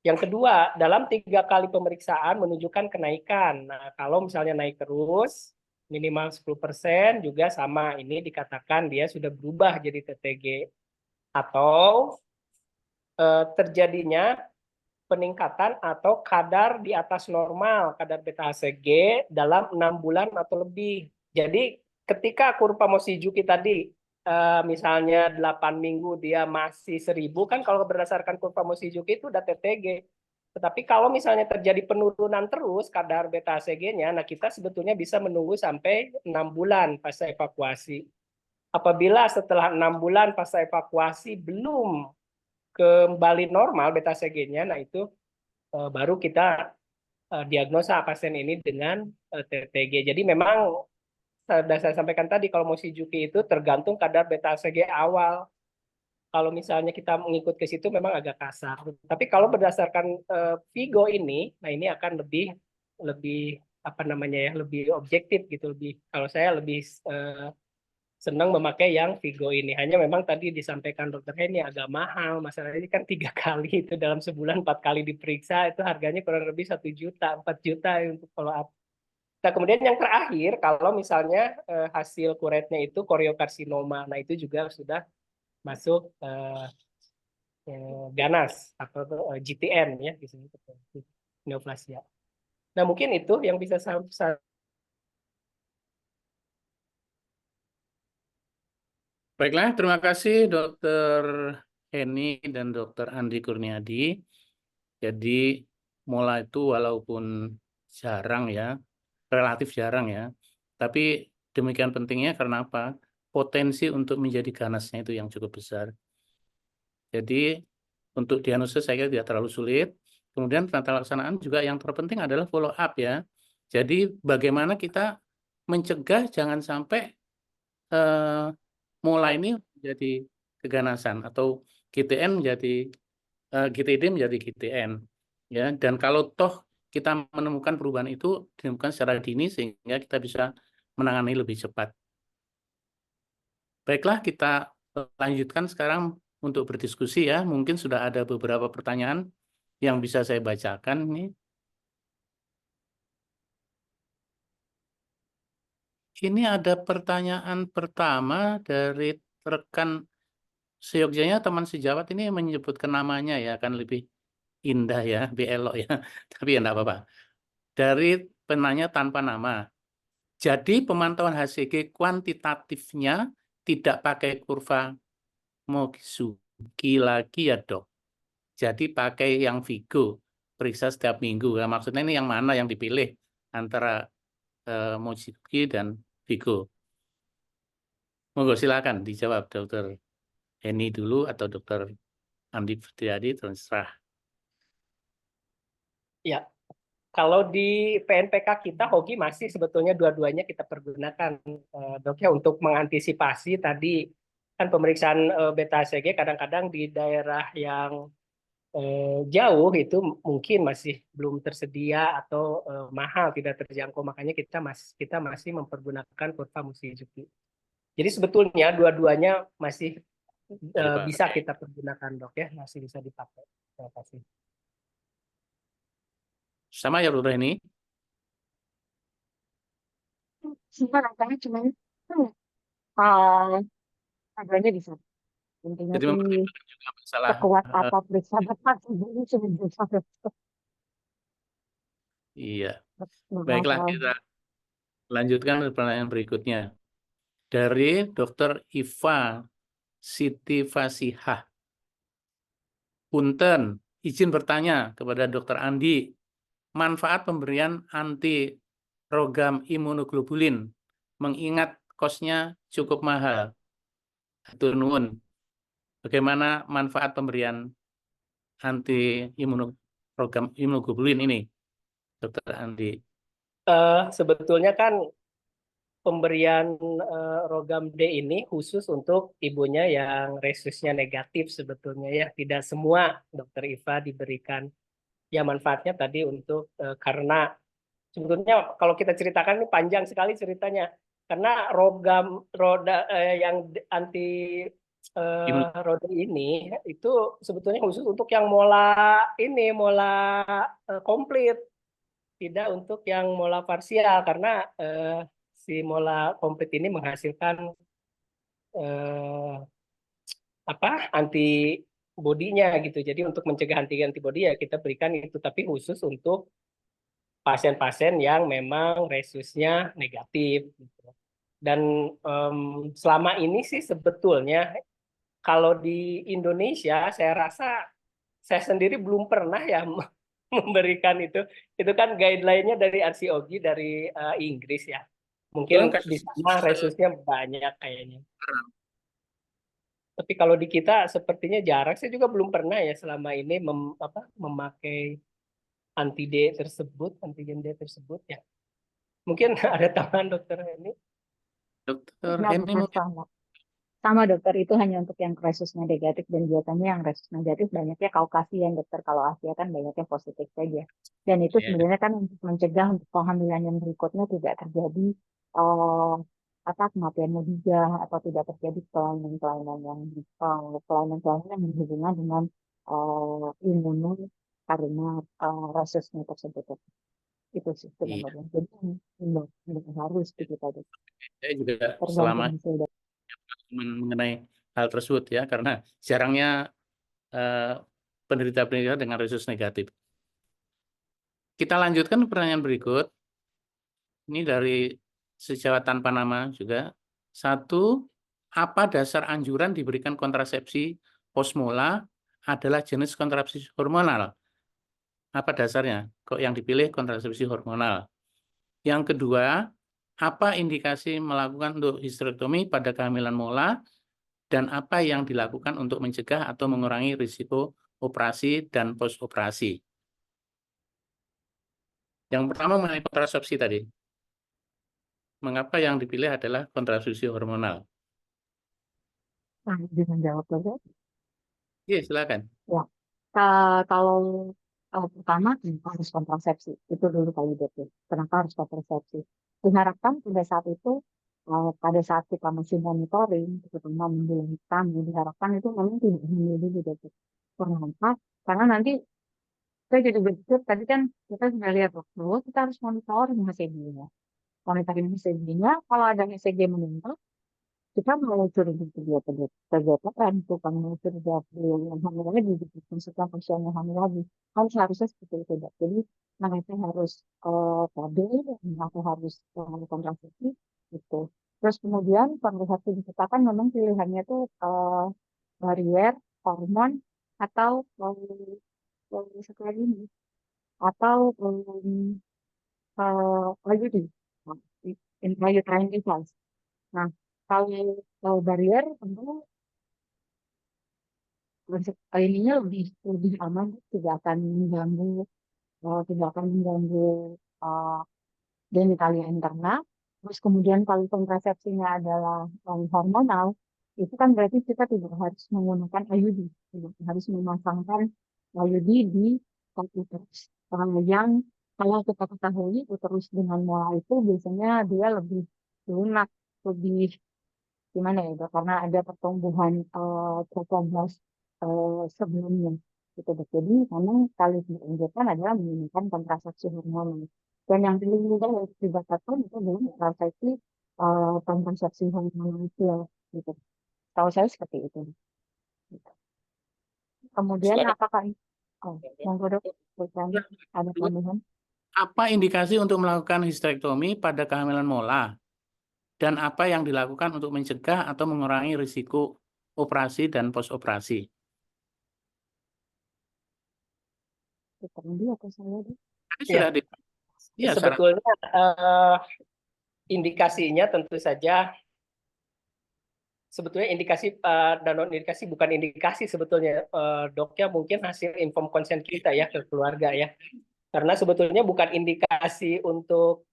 Yang kedua, dalam 3 kali pemeriksaan menunjukkan kenaikan. Nah, kalau misalnya naik terus, minimal 10% juga sama. Ini dikatakan dia sudah berubah jadi TTG. Atau terjadinya peningkatan atau kadar di atas normal, kadar beta-HCG dalam 6 bulan atau lebih. Jadi ketika kurva Mochizuki tadi, misalnya 8 minggu dia masih 1000, kan kalau berdasarkan kurva Mochizuki itu udah TTG. Tetapi kalau misalnya terjadi penurunan terus kadar beta-HCG-nya, nah kita sebetulnya bisa menunggu sampai 6 bulan pasca evakuasi. Apabila setelah 6 bulan pasca evakuasi belum kembali normal beta-HCG-nya, nah itu baru kita diagnosa pasien ini dengan TTG. Jadi memang sudah saya sampaikan tadi, kalau Mochizuki itu tergantung kadar beta-HCG awal. Kalau misalnya kita mengikut ke situ memang agak kasar. Tapi kalau berdasarkan Vigo ini, nah ini akan lebih apa namanya ya, lebih objektif gitu. Kalau saya lebih senang memakai yang Vigo ini. Hanya memang tadi disampaikan dokter Henny agak mahal. Masalah ini kan 3 kali itu dalam sebulan 4 kali diperiksa, itu harganya kurang lebih 1 juta, 4 juta untuk follow up. Nah, kemudian yang terakhir, kalau misalnya hasil kuretnya itu koriokarsinoma, nah itu juga sudah masuk ganas atau GTN ya, disini neoplasia. Nah, mungkin itu yang bisa saya. Baiklah, terima kasih Dokter Henny dan Dokter Andi Kurniadi. Jadi mola itu walaupun jarang ya, relatif jarang ya, tapi demikian pentingnya karena apa? Potensi untuk menjadi ganasnya itu yang cukup besar. Jadi untuk diagnosis saya kira tidak terlalu sulit. Kemudian penata laksanaan juga yang terpenting adalah follow up ya. Jadi bagaimana kita mencegah jangan sampai mola ini menjadi keganasan atau GTN menjadi GTD menjadi GTN ya. Dan kalau toh kita menemukan perubahan itu ditemukan secara dini sehingga kita bisa menangani lebih cepat. Baiklah, kita lanjutkan sekarang untuk berdiskusi ya. Mungkin sudah ada beberapa pertanyaan yang bisa saya bacakan nih. Ini ada pertanyaan pertama dari rekan seyogyanya, teman sejawat ini menyebutkan namanya ya, akan lebih indah ya, lebih elok ya. Tapi ya enggak apa-apa. Dari penanya tanpa nama. Jadi pemantauan HCG kuantitatifnya tidak pakai kurva Mochizuki lagi ya dok. Jadi pakai yang Vigo, periksa setiap minggu. Nah, maksudnya ini yang mana yang dipilih antara Mochizuki dan Vigo. Monggo silakan dijawab Dokter Henny dulu atau Dokter Andi Fitriadi, terserah. Ya, kalau di PNPK kita Hoki masih sebetulnya dua-duanya kita pergunakan dok ya, untuk mengantisipasi tadi kan pemeriksaan beta-HCG kadang-kadang di daerah yang jauh itu mungkin masih belum tersedia atau mahal, tidak terjangkau, makanya kita masih mempergunakan kurva Mochizuki. Jadi sebetulnya dua-duanya masih bisa kita pergunakan dok ya, masih bisa dipakai. Terima kasih. Sama ya Dokter Henny? Simpan angkanya cuman harganya bisa. Intinya Jadi sih mempertimbangkan juga masalah sekuat apa periksa bapak ini cuma bisa. iya. Baiklah, kita lanjutkan ke pertanyaan berikutnya. Dari Dr. Iva Siti Fasihah. Punten, izin bertanya kepada Dr. Andi, manfaat pemberian anti program imunoglobulin, mengingat kosnya cukup mahal. Hatur nuwun. Bagaimana manfaat pemberian anti program imunoglobulin ini, Dr. Andi? Sebetulnya kan pemberian rogam D ini khusus untuk ibunya yang resusnya negatif sebetulnya ya. Tidak semua Dokter Iva diberikan. Ya manfaatnya tadi untuk karena sebetulnya kalau kita ceritakan ini panjang sekali ceritanya. karena yang anti roda ini itu sebetulnya khusus untuk yang mola komplit, tidak untuk yang mola parsial, karena si mola komplit ini menghasilkan antibodinya gitu. Jadi untuk mencegah antibodi ya kita berikan itu, tapi khusus untuk pasien-pasien yang memang resusnya negatif gitu. Dan selama ini sih sebetulnya kalau di Indonesia saya rasa saya sendiri belum pernah ya memberikan itu. Itu kan guideline-nya dari RCOG dari Inggris ya. Mungkin di sana resusnya banyak kayaknya. Tapi kalau di kita sepertinya jarang. Saya juga belum pernah ya selama ini memakai antigen D tersebut ya. Mungkin ada tambahan dokter ini. Dokter Enggak, Henny dokter, mungkin. sama dokter, itu hanya untuk yang resusnya negatif, dan biasanya yang resus negatif banyaknya Kaukasian dokter, kalau Asia kan banyaknya positif saja. Dan itu sebenarnya kan untuk mencegah untuk kehamilan yang berikutnya tidak terjadi kematian muda atau tidak terjadi kelainan-kelainan yang berhubungan dengan imun karena resusnya tersebut. Itu sih sebenarnya. Jadi nggak harus begitu tadi. Saya juga Tergantung hasil dari mengenai hal tersebut ya, karena jarangnya penderita-penderita dengan resus negatif. Kita lanjutkan pertanyaan berikut. Ini dari sejawat tanpa nama juga. 1. Apa dasar anjuran diberikan kontrasepsi postmola adalah jenis kontrasepsi hormonal? Apa dasarnya? Kok yang dipilih kontrasepsi hormonal? Yang kedua, apa indikasi melakukan untuk histerektomi pada kehamilan mola dan apa yang dilakukan untuk mencegah atau mengurangi risiko operasi dan post-operasi? Yang pertama mengenai kontrasepsi tadi. Mengapa yang dipilih adalah kontrasepsi hormonal? dengan jawab saja. Iya, silakan. Ya, kalau pertama harus kontrasepsi, itu dulu kali dokter. Kenapa harus kontrasepsi? Diharapkan pada saat kita masih monitoring, terutama bulan kami, diharapkan itu memang tidak hamil dulu dokter. Kenapa? Karena nanti saya jadi berpikir tadi kan kita sudah lihat bahwa kita harus monitoring HCG-nya. Monitoring HCG-nya, kalau ada HCG meningkat, kita mau curiga kegiatan bukan mau curiga beliau yang hamil lagi gitu, maksudnya pasiennya hamil lagi, harusnya seperti itu Dok. Jadi mereka harus KB, mereka harus kontrasepsi gitu. Terus kemudian kontrasepsi dikatakan memang pilihannya tuh barier, hormon, atau satu lagi ini, atau IUD, intrauterine device. Nah, kalau barier tentu ininya lebih aman, tidak akan mengganggu genitalia interna. Terus kemudian kalau kontrasepsinya adalah hormonal, itu kan berarti kita tidak harus menggunakan IUD, tidak harus memasangkan IUD di uterus. Yang kalau kita ketahui uterus dengan mola itu biasanya dia lebih lunak, lebih gimana ya Dok, karena ada pertumbuhan tropoblas sebelumnya gitu Dok. Jadi memang kali dianjurkan adalah menggunakan kontrasepsi hormonal. Dan yang paling mudah harus didapatkan itu adalah kontrasepsi hormonal itu gitu. Tahu saya seperti itu. Gitu. Kemudian apakah monggo Dok, ada tambahan? Apa indikasi untuk melakukan histerektomi pada kehamilan mola? Dan apa yang dilakukan untuk mencegah atau mengurangi risiko operasi dan post-operasi? Sebetulnya indikasinya tentu saja, sebetulnya indikasi dan non-indikasi bukan indikasi sebetulnya, Dok, ya mungkin hasil inform consent kita ya ke keluarga ya. Karena sebetulnya bukan indikasi untuk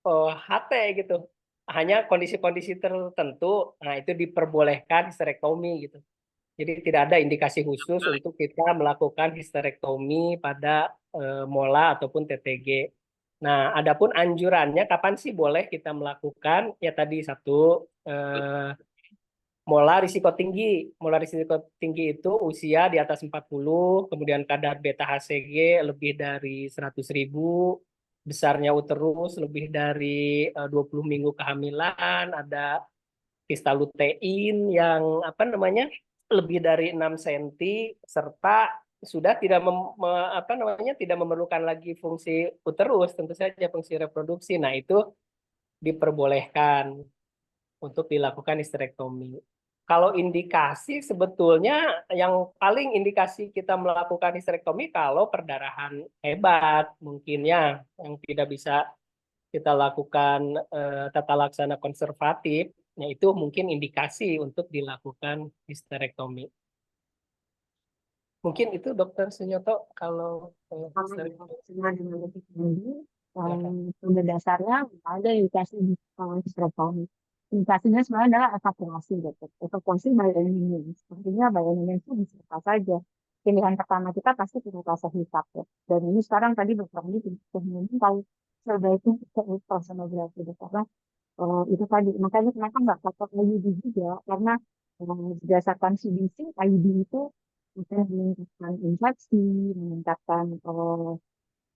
HT gitu. Hanya kondisi-kondisi tertentu, nah itu diperbolehkan histerektomi gitu. Jadi tidak ada indikasi khusus untuk kita melakukan histerektomi pada mola ataupun TTG. Nah, adapun anjurannya kapan sih boleh kita melakukan? Ya tadi satu, mola risiko tinggi. Mola risiko tinggi itu usia di atas 40, kemudian kadar beta HCG lebih dari 100.000, besarnya uterus lebih dari 20 minggu kehamilan, ada kristalutein yang apa namanya lebih dari 6 cm, serta sudah tidak apa namanya tidak memerlukan lagi fungsi uterus, tentu saja fungsi reproduksi. Nah, itu diperbolehkan untuk dilakukan histerektomi. Kalau indikasi sebetulnya yang paling indikasi kita melakukan histerektomi kalau perdarahan hebat mungkin ya, yang tidak bisa kita lakukan tata laksana konservatif, yaitu mungkin indikasi untuk dilakukan histerektomi. Mungkin itu Dokter Sunyoto kalau histerektomi. Pada dasarnya ada indikasi histerektomi. Indikasinya sebenarnya adalah evakuasi, dokter. Evakuasi by any means. Artinya by any means itu bisa apa saja. Pilihan pertama kita pasti penyintasan hisap ya. Dan ini sekarang tadi dokter ini kalau sebaiknya kita ultrasonografi karena itu tadi. Makanya kenapa nggak pakai IUD juga? Karena berdasarkan CDC, IUD itu bisa meningkatkan infeksi, meningkatkan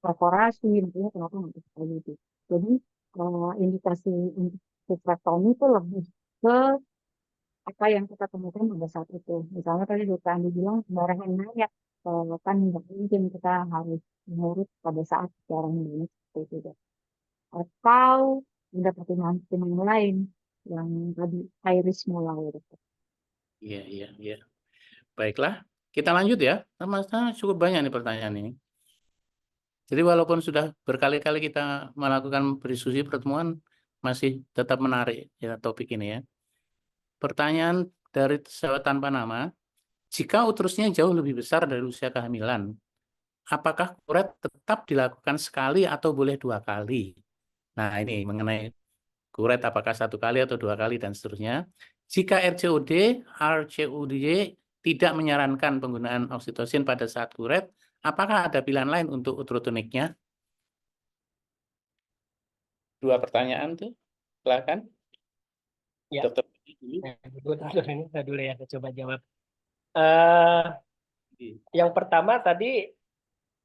perforasi, makanya kenapa nggak pakai IUD. Jadi indikasi untuk histerektomi itu lebih ke apa yang kita temukan pada saat itu. Misalnya tadi dokter Andi bilang perdarahan naik, kan nggak mungkin kita harus menurut pada saat darah naik seperti itu. Atau ada pertimbangan lain yang tadi high risk mulai. Iya. Baiklah, kita lanjut ya. Mas, cukup banyak nih pertanyaan ini. Jadi walaupun sudah berkali-kali kita melakukan diskusi pertemuan, masih tetap menarik ya topik ini ya. Pertanyaan dari sahabat tanpa nama, jika uterusnya jauh lebih besar dari usia kehamilan, apakah kuret tetap dilakukan sekali atau boleh 2 kali? Nah, ini mengenai kuret apakah 1 kali atau 2 kali dan seterusnya. Jika RCUD tidak menyarankan penggunaan oksitosin pada saat kuret, apakah ada pilihan lain untuk uterotoniknya? 2 pertanyaan tuh, silakan. Ya. Dokter. Saya dulu ya, saya coba jawab. Yang pertama tadi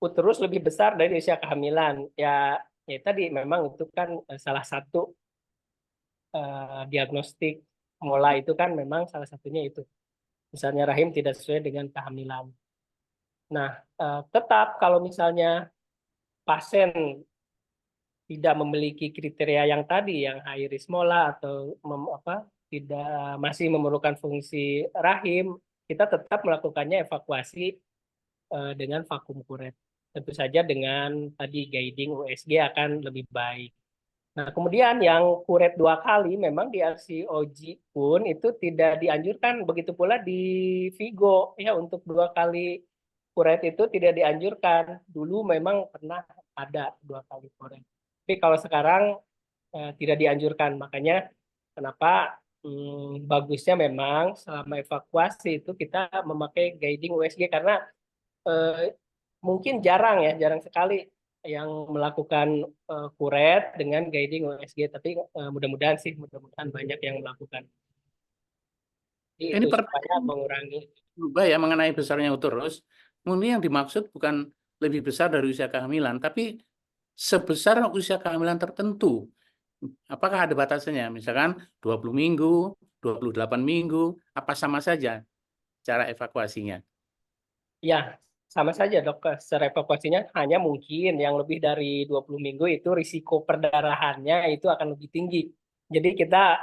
uterus lebih besar dari usia kehamilan. Ya tadi memang itu kan salah satu diagnostik mola itu kan memang salah satunya itu. Misalnya rahim tidak sesuai dengan kehamilan. Nah, tetap kalau misalnya pasien tidak memiliki kriteria yang tadi, yang high risk mola atau tidak masih memerlukan fungsi rahim, kita tetap melakukannya evakuasi dengan vakum kuret. Tentu saja dengan tadi guiding USG akan lebih baik. Nah, kemudian yang kuret 2 kali memang di RCOG pun itu tidak dianjurkan, begitu pula di Vigo ya, untuk 2 kali kuret itu tidak dianjurkan. Dulu memang pernah ada 2 kali kuret. Tapi kalau sekarang tidak dianjurkan. Makanya kenapa bagusnya memang selama evakuasi itu kita memakai guiding USG karena mungkin jarang sekali yang melakukan kuret dengan guiding USG, tapi mudah-mudahan banyak yang melakukan. Jadi Ini itu supaya mengurangi. Berubah ya mengenai besarnya uterus. Mungkin yang dimaksud bukan lebih besar dari usia kehamilan, tapi sebesar usia kehamilan tertentu. Apakah ada batasannya? Misalkan 20 minggu, 28 minggu, apa sama saja cara evakuasinya? Ya, sama saja dok. Secara evakuasinya hanya mungkin yang lebih dari 20 minggu itu risiko perdarahannya itu akan lebih tinggi. Jadi kita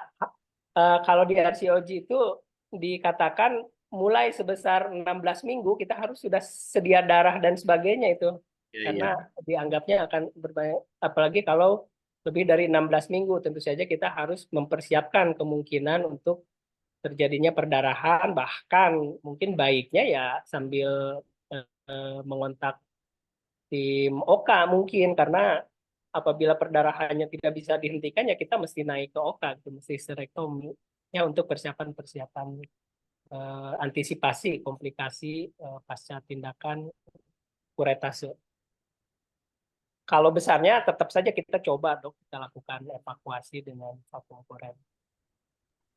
kalau di RCOG itu dikatakan mulai sebesar 16 minggu kita harus sudah sedia darah dan sebagainya itu. Karena dianggapnya akan berbahaya. Apalagi kalau lebih dari 16 minggu tentu saja kita harus mempersiapkan kemungkinan untuk terjadinya perdarahan, bahkan mungkin baiknya ya sambil mengontak tim OK mungkin, karena apabila perdarahannya tidak bisa dihentikan ya kita mesti naik ke OK, mesti histerektomi ya untuk persiapan antisipasi komplikasi pasca tindakan kuretase. Kalau besarnya tetap saja kita coba dok, kita lakukan evakuasi dengan vakum kuret.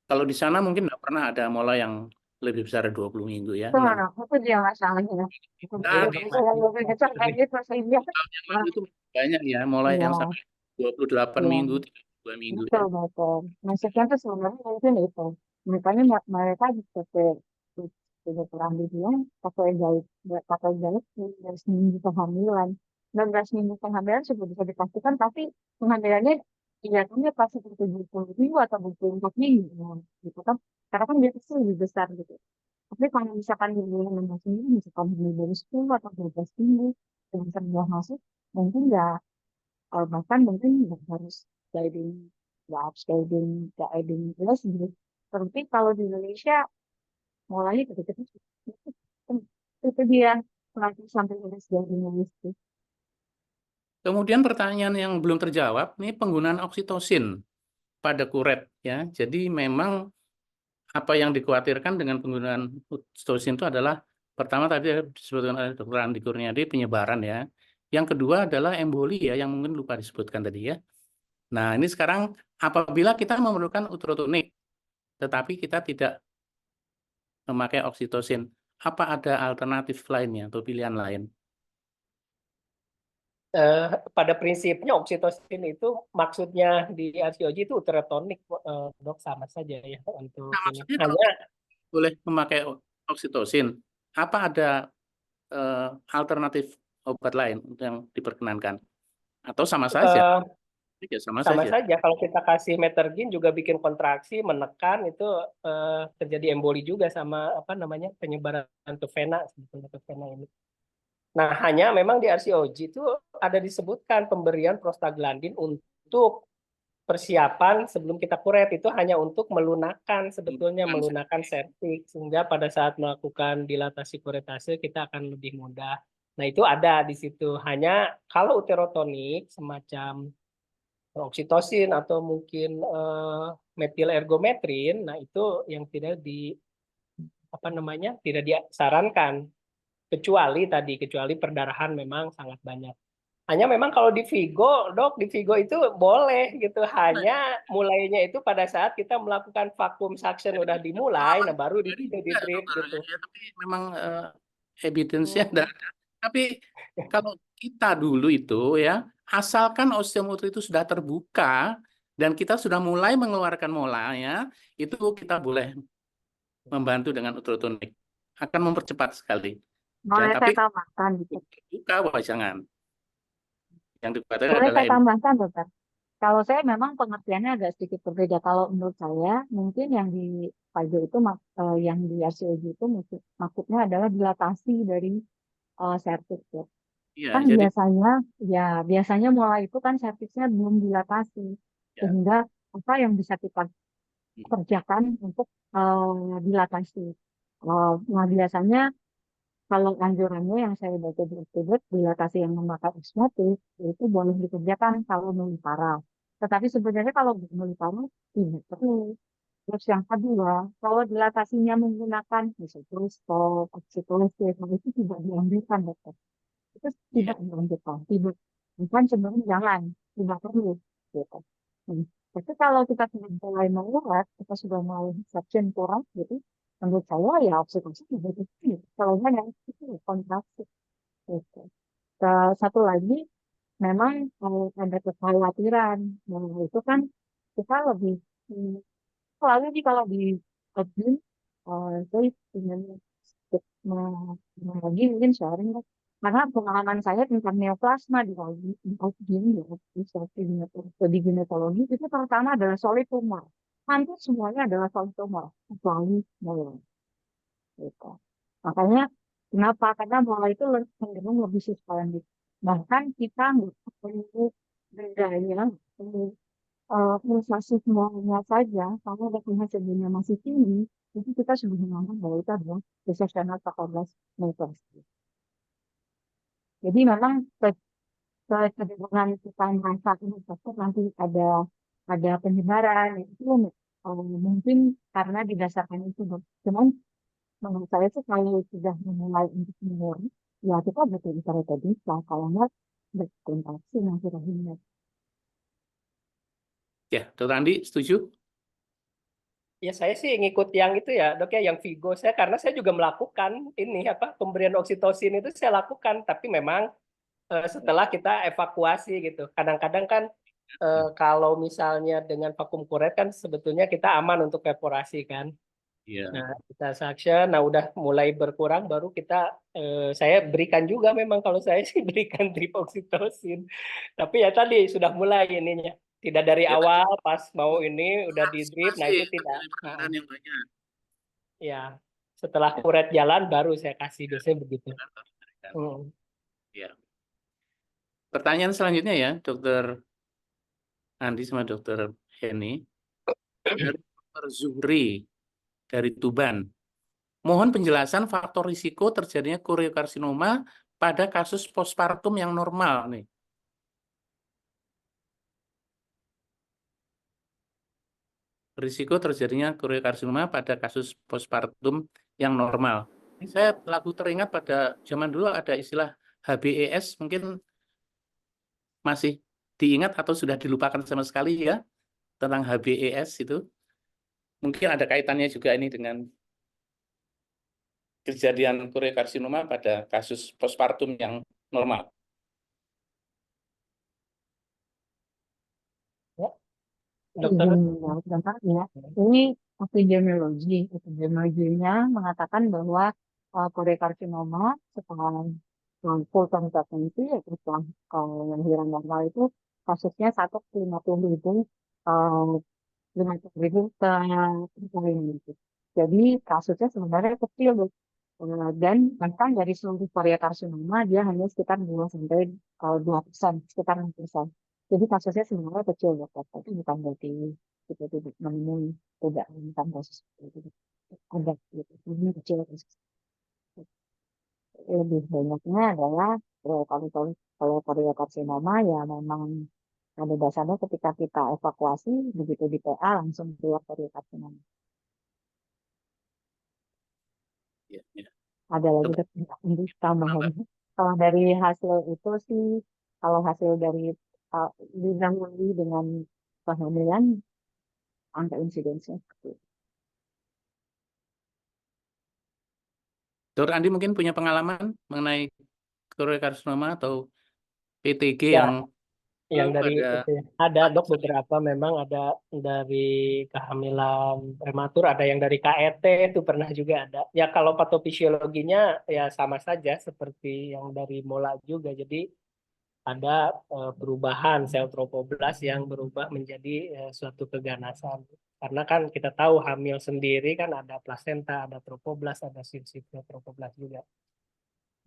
Kalau di sana mungkin nggak pernah ada mola yang lebih besar dari 20 minggu ya. Itu mana? Itu dia masalahnya. Itu Nah, dia. Saya lebih besar kayak gitu sehingga yang lalu itu banyak ya, mulai yang iya, sampai 28 iya. minggu, 32 minggu Betul, ya. betul. Maksudnya tuh sebenarnya mungkin itu. Makanya mereka seperti dokter Andi bilang pakai jahit 19 minggu kehamilan. 19 minggu kehamilan sudah bisa dipastikan, tapi kehamilannya kelihatannya pasti 70 minggu atau 24 minggu. Nah, gitu kan. Karena kan dia pasti lebih besar gitu. Tapi kalau misalkan di bulan 16 minggu, misalkan lebih dari 10 atau 12 minggu, dengan sebuah masuk, mungkin ya bahkan mungkin nggak harus guiding, nggak harus guiding plus gitu. Tapi kalau di Indonesia mulai gitu-gitu itu dia nanti sampai harus guiding itu. Kemudian pertanyaan yang belum terjawab, ini penggunaan oksitosin pada kuret ya. Jadi memang apa yang dikhawatirkan dengan penggunaan oksitosin itu adalah pertama tadi disebutkan oleh Dr. Andi Kurniadi penyebaran ya. Yang kedua adalah emboli ya yang mungkin lupa disebutkan tadi ya. Nah, ini sekarang apabila kita memerlukan utrotonik tetapi kita tidak memakai oksitosin, apa ada alternatif lainnya atau pilihan lain? Pada prinsipnya oksitosin itu maksudnya di RCOG itu uterotonik dok, sama saja ya untuk Nah, ini. maksudnya kalau Hanya boleh memakai oksitosin, apa ada alternatif obat lain yang diperkenankan? Atau sama saja? eh, Ya, sama sama saja. saja kalau kita kasih metergin juga bikin kontraksi, menekan itu terjadi emboli juga sama apa namanya penyebaran ke vena sebetulnya ke vena ini. Nah, hanya memang di RCOG itu ada disebutkan pemberian prostaglandin untuk persiapan sebelum kita kuret itu hanya untuk melunakkan sebetulnya melunakkan septik sehingga pada saat melakukan dilatasi kuretase kita akan lebih mudah. Nah, itu ada di situ. Hanya kalau uterotonik semacam oksitosin atau mungkin metil ergometrin, nah itu yang tidak tidak disarankan kecuali perdarahan memang sangat banyak. Hanya memang kalau di Vigo, dok, di Vigo itu boleh gitu. Hanya mulainya itu pada saat kita melakukan vakum suction udah dimulai, nah baru di drip gitu. Ya, tapi memang evidence-nya ada. Tapi kalau kita dulu itu ya, asalkan osteomotor itu sudah terbuka dan kita sudah mulai mengeluarkan mola ya, itu kita boleh membantu dengan ultratonik. Akan mempercepat sekali. Ya, Boleh tapi saya tambahkan gitu. terbuka wah jangan. Yang dikatakan Boleh adalah saya tambahkan dokter. Kalau saya memang pengertiannya agak sedikit berbeda. Kalau menurut saya, mungkin yang di Pfizer itu, yang di RCOG itu maksudnya adalah dilatasi dari serviks ya. iya, Kan jadi biasanya mulai itu kan serviksnya belum dilatasi. ya, Sehingga apa yang bisa kita kerjakan untuk dilatasi. Nah, biasanya kalau anjurannya yang saya baca di Oxford, dilatasi yang memakai osmotis, itu boleh dikerjakan kalau nuli parah. Tetapi sebenarnya kalau nuli parah, tidak perlu. Terus yang kedua, kalau dilatasinya menggunakan misoprostol, oksitosin, itu tidak dianjurkan, dokter. Itu iya. tidak dilanjutkan, tidak. Bukan sebenarnya jangan, tidak perlu. Gitu. Tapi kalau kita sudah mulai menguat, kita sudah mulai suction kurang, gitu, menurut saya ya oksitosin juga itu. Kalau hanya itu kontraksi. Gitu. Satu lagi, memang ada kekhawatiran. Nah, itu kan kita lebih, selalu nih kalau di admin, saya ingin lagi mungkin sharing lah. Karena pengalaman saya tentang neoplasma di di ginekologi itu pertama adalah solid tumor. Hampir semuanya adalah solid tumor, kecuali mulai. Gitu. Makanya kenapa? Karena mulai itu cenderung lebih suspended. Bahkan kita nggak perlu bendanya, perlu prestasi semuanya saja, kalau dokumen sebelumnya masih tinggi, itu kita sudah menganggap bahwa itu adalah recessional performance neoplastic. Jadi memang kecenderungan kita merasa ini takut nanti ada penyebaran itu mungkin karena didasarkan itu dok. Cuman menurut saya sih kalau sudah memulai untuk menurun, ya kita betul bisa kalau nggak berkontraksi nanti rahimnya. Ya, Dr. Andi setuju? Ya saya sih ngikut yang itu ya dok ya, yang Vigo saya, karena saya juga melakukan ini pemberian oksitosin itu saya lakukan, tapi memang setelah kita evakuasi gitu. Kadang-kadang kan kalau misalnya dengan vakum kuret kan sebetulnya kita aman untuk evaporasi kan. Iya. Nah kita suction, nah udah mulai berkurang baru kita saya berikan juga, memang kalau saya sih berikan drip oksitosin. Tapi ya tadi sudah mulai ininya. Tidak dari Ya, awal pas mau ini udah di drip, nah itu antisipasi tidak. terjadi penularan yang banyak. Ya, setelah kuret jalan baru saya kasih, biasanya begitu. Ya. Pertanyaan selanjutnya ya, Dr. Andi sama Dr. Henny. Dari Dr. Zuhri dari Tuban. Mohon penjelasan faktor risiko terjadinya koriokarsinoma pada kasus postpartum yang normal nih. Risiko terjadinya koriokarsinoma pada kasus postpartum yang normal. Ini saya lagu teringat pada zaman dulu ada istilah HBES, mungkin masih diingat atau sudah dilupakan sama sekali ya, tentang HBES itu. Mungkin ada kaitannya juga ini dengan kejadian koriokarsinoma pada kasus postpartum yang normal. Dokter, Ya. Ini epidemiologinya mengatakan bahwa koriokarsinoma setelah full term pregnancy, yaitu setelah lahiran normal itu kasusnya 1 ke 50.000 per gitu. Jadi kasusnya sebenarnya kecil, Bu. Dan bahkan dari seluruh koriokarsinoma dia hanya sekitar 2% sekitar 6%. Jadi kasusnya sebenarnya kecil, dokter, tapi bukan berarti kita tidak menemui, tidak menemukan kasus seperti itu. Ada gitu, ini kecil kasus. Lebih banyaknya adalah kalau koriokarsinoma ya memang pada dasarnya ketika kita evakuasi begitu di PA langsung keluar koriokarsinoma. Ya, ya. Ada lagi untuk tambahan. Kalau dari hasil itu sih, kalau hasil dari ditambah dengan kehamilan, angka insidensinya seperti itu. Dr. Andi mungkin punya pengalaman mengenai koriokarsinoma atau PTG ya, yang dari pada itu ya. Ada dok beberapa, memang ada dari kehamilan prematur, ada yang dari KET itu pernah juga ada. Ya kalau patofisiologinya ya sama saja seperti yang dari mola juga. Jadi ada perubahan sel trofoblast yang berubah menjadi suatu keganasan. Karena kan kita tahu hamil sendiri kan ada plasenta, ada trofoblast, ada sinsipnya trofoblast juga.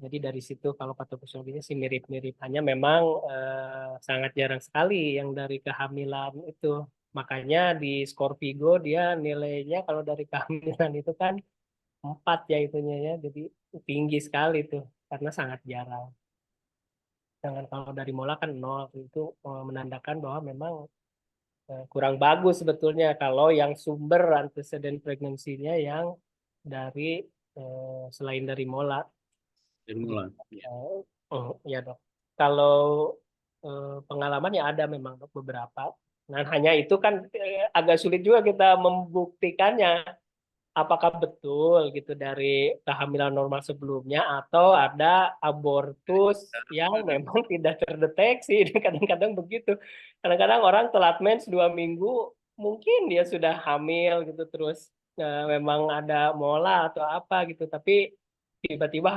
Jadi dari situ kalau patofisiologinya sih mirip-mirip. Hanya memang sangat jarang sekali yang dari kehamilan itu. Makanya di skor Vigo dia nilainya kalau dari kehamilan itu kan 4 ya itunya ya. Jadi tinggi sekali tuh karena sangat jarang. Sedangkan kalau dari mola kan 0, itu menandakan bahwa memang kurang bagus sebetulnya kalau yang sumber antecedent pregnancy-nya yang dari selain dari mola. Ya dok. Kalau pengalaman ya ada memang dok beberapa. Nah hanya itu kan agak sulit juga kita membuktikannya. Apakah betul gitu dari kehamilan normal sebelumnya atau ada abortus yang memang tidak terdeteksi. Kadang-kadang begitu. Kadang-kadang orang telat mens 2 minggu, mungkin dia sudah hamil gitu, terus memang ada mola atau apa gitu. Tapi tiba-tiba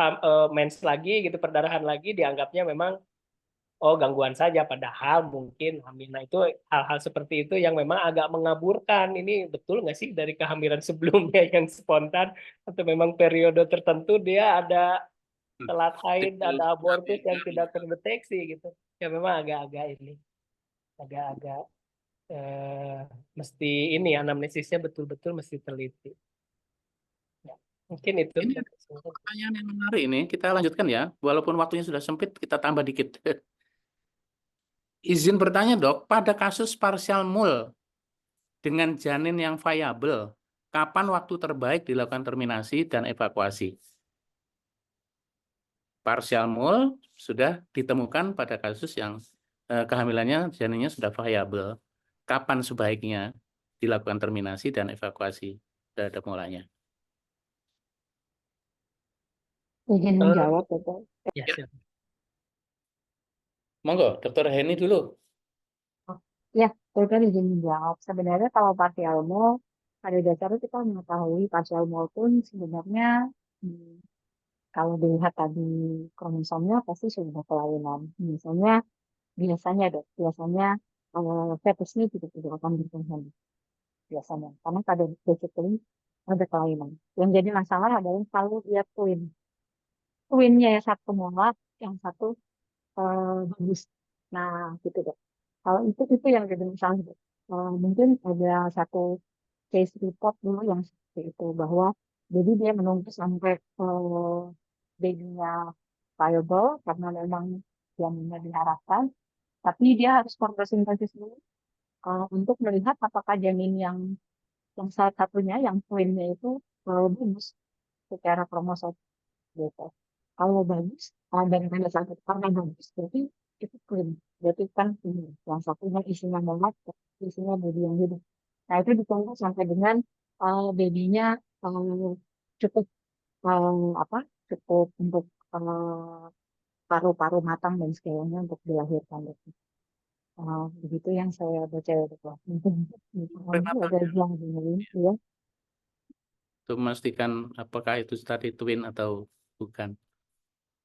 mens lagi gitu, perdarahan lagi, dianggapnya memang oh gangguan saja, padahal mungkin hamil. Nah itu hal-hal seperti itu yang memang agak mengaburkan. Ini betul nggak sih dari kehamilan sebelumnya yang spontan atau memang periode tertentu dia ada telat haid, ada abortus yang tidak terdeteksi gitu. Ya memang agak-agak ini, agak-agak mesti ini anamnesisnya betul-betul mesti teliti. Ya, mungkin itu. Ini pertanyaan yang menarik ini, kita lanjutkan ya. Walaupun waktunya sudah sempit, kita tambah dikit. Izin bertanya dok, pada kasus partial mul dengan janin yang viable, kapan waktu terbaik dilakukan terminasi dan evakuasi? partial mole sudah ditemukan pada kasus yang kehamilannya janinnya sudah viable. Kapan sebaiknya dilakukan terminasi dan evakuasi terhadap molanya? Izin menjawab, Dokter. Ya, silakan. Monggo, Dr. Heni dulu. Ya, Dokter izin menjawab. Sebenarnya kalau partial mole, pada dasarnya kita mengetahui partial mole pun sebenarnya kalau dilihat tadi kromosomnya pasti sudah kelainan. Biasanya dok, fetus ini tidak akan berkembang biasanya, karena pada basically ada kelainan. Yang jadi masalah adalah kalau dia twinnya yang satu molar, yang satu bagus. Nah, gitu dok. Kalau itu yang jadi masalah dok. Mungkin ada satu case report dulu yang seperti itu bahwa jadi dia menunggu sampai babynya viable karena memang janinnya diharapkan, tapi dia harus fotosintesis dulu untuk melihat apakah janin yang salah satunya yang twinnya itu bagus secara kromosom gitu. Kalau bagus dan pada saat itu karena bagus berarti itu twin, berarti kan ini yang satunya isinya molat, isinya baby yang hidup. Nah itu ditunggu sampai dengan babynya cukup apa cukup untuk paru-paru matang dan segalanya untuk dilahirkan gitu. Begitu yang saya baca ya dok. Mungkin ada yang dengerin ya. Untuk memastikan apakah itu tadi twin atau bukan.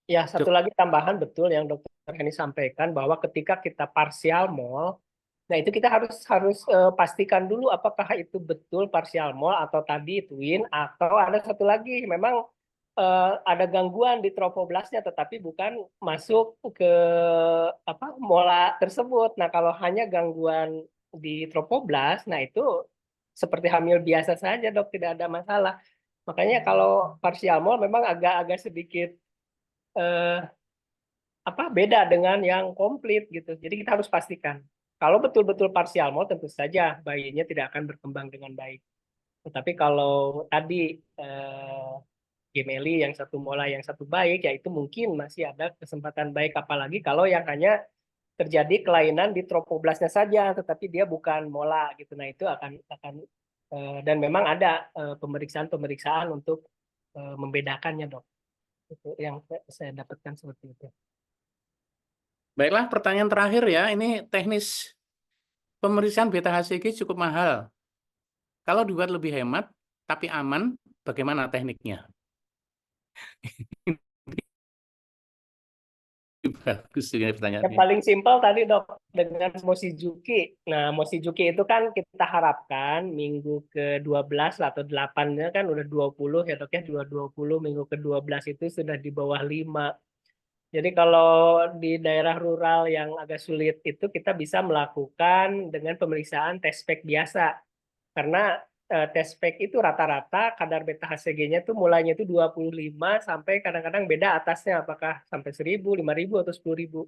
Ya, satu lagi tambahan betul yang Dokter Heni sampaikan bahwa ketika kita partial mole, nah itu kita harus pastikan dulu apakah itu betul partial mole atau tadi twin, atau ada satu lagi memang ada gangguan di tropoblasnya tetapi bukan masuk ke mola tersebut. Nah, kalau hanya gangguan di tropoblas, nah itu seperti hamil biasa saja, Dok, tidak ada masalah. Makanya kalau partial mole memang agak sedikit beda dengan yang komplit gitu. Jadi kita harus pastikan. Kalau betul-betul partial mole tentu saja bayinya tidak akan berkembang dengan baik. Tetapi kalau tadi gemeli yang satu mola yang satu baik, ya itu mungkin masih ada kesempatan baik, apalagi kalau yang hanya terjadi kelainan di tropoblasnya saja, tetapi dia bukan mola gitu. Nah itu akan dan memang ada pemeriksaan untuk membedakannya dok. Itu yang saya dapatkan seperti itu. Baiklah, pertanyaan terakhir ya. Ini teknis pemeriksaan beta HCG cukup mahal. Kalau dibuat lebih hemat tapi aman, bagaimana tekniknya? Bagus ini pertanyaannya. Yang paling simpel tadi dok dengan Mochizuki. Nah, Mochizuki itu kan kita harapkan minggu ke-12 atau 8-nya kan udah 20 ya dok ya, 20 minggu ke-12 itu sudah di bawah 5. Jadi kalau di daerah rural yang agak sulit itu kita bisa melakukan dengan pemeriksaan test pack biasa. Karena test pack itu rata-rata kadar beta HCG-nya tuh mulainya itu 25 sampai kadang-kadang beda atasnya apakah sampai 1000, 5000 atau 10.000.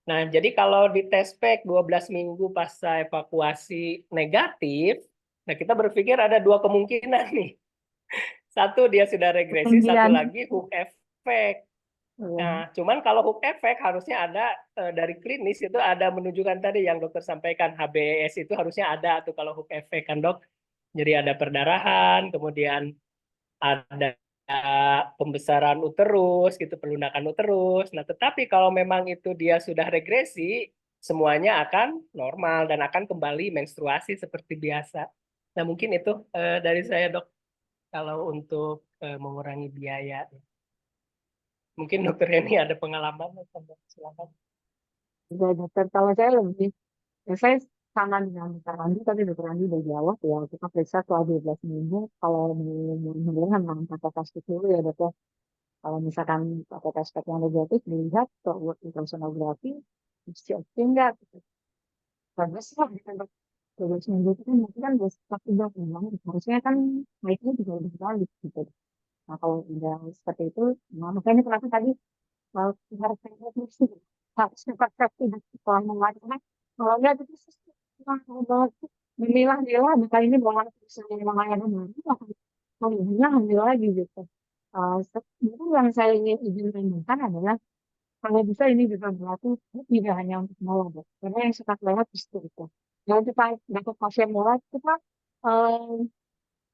Nah, jadi kalau di test pack 12 minggu pasca evakuasi negatif, nah kita berpikir ada dua kemungkinan nih. Satu dia sudah regresi, satu lagi hook effect. Nah, cuman kalau hook effect harusnya ada dari klinis itu ada menunjukkan tadi yang dokter sampaikan HBS itu harusnya ada tuh kalau hook effect kan dok. Jadi ada perdarahan, kemudian ada pembesaran uterus gitu, pelunakan uterus. Nah, tetapi kalau memang itu dia sudah regresi, semuanya akan normal dan akan kembali menstruasi seperti biasa. Nah, mungkin itu dari saya dok kalau untuk mengurangi biaya. Mungkin dokter Heni ada pengalaman, silakan. Ya, dokter, kalau saya lebih, saya sama dengan dokter Andi, tapi dokter Andi udah jawab ya, kita periksa setelah 12 minggu, kalau menggunakan pakai test dulu ya dokter. Kalau misalkan pakai test yang negatif, dilihat ke ultrasonografi, mesti oke enggak gitu. Bagus lah, gitu dok. 12 minggu itu kan mungkin kan besok udah memang harusnya kan naiknya juga udah balik gitu. Nah kalau udah seperti itu, nah makanya kenapa tadi harus pakai tidak sekolah mengatakan kalau nggak itu memilah-milah bukan ini bahwa misalnya memang ada baru kalau hamil lagi gitu. Mungkin yang saya ingin tambahkan adalah kalau bisa ini juga berlaku tidak hanya untuk mola, Dok. Karena yang suka lewat justru itu. Kalau kita dapat pasien mola, kita eh,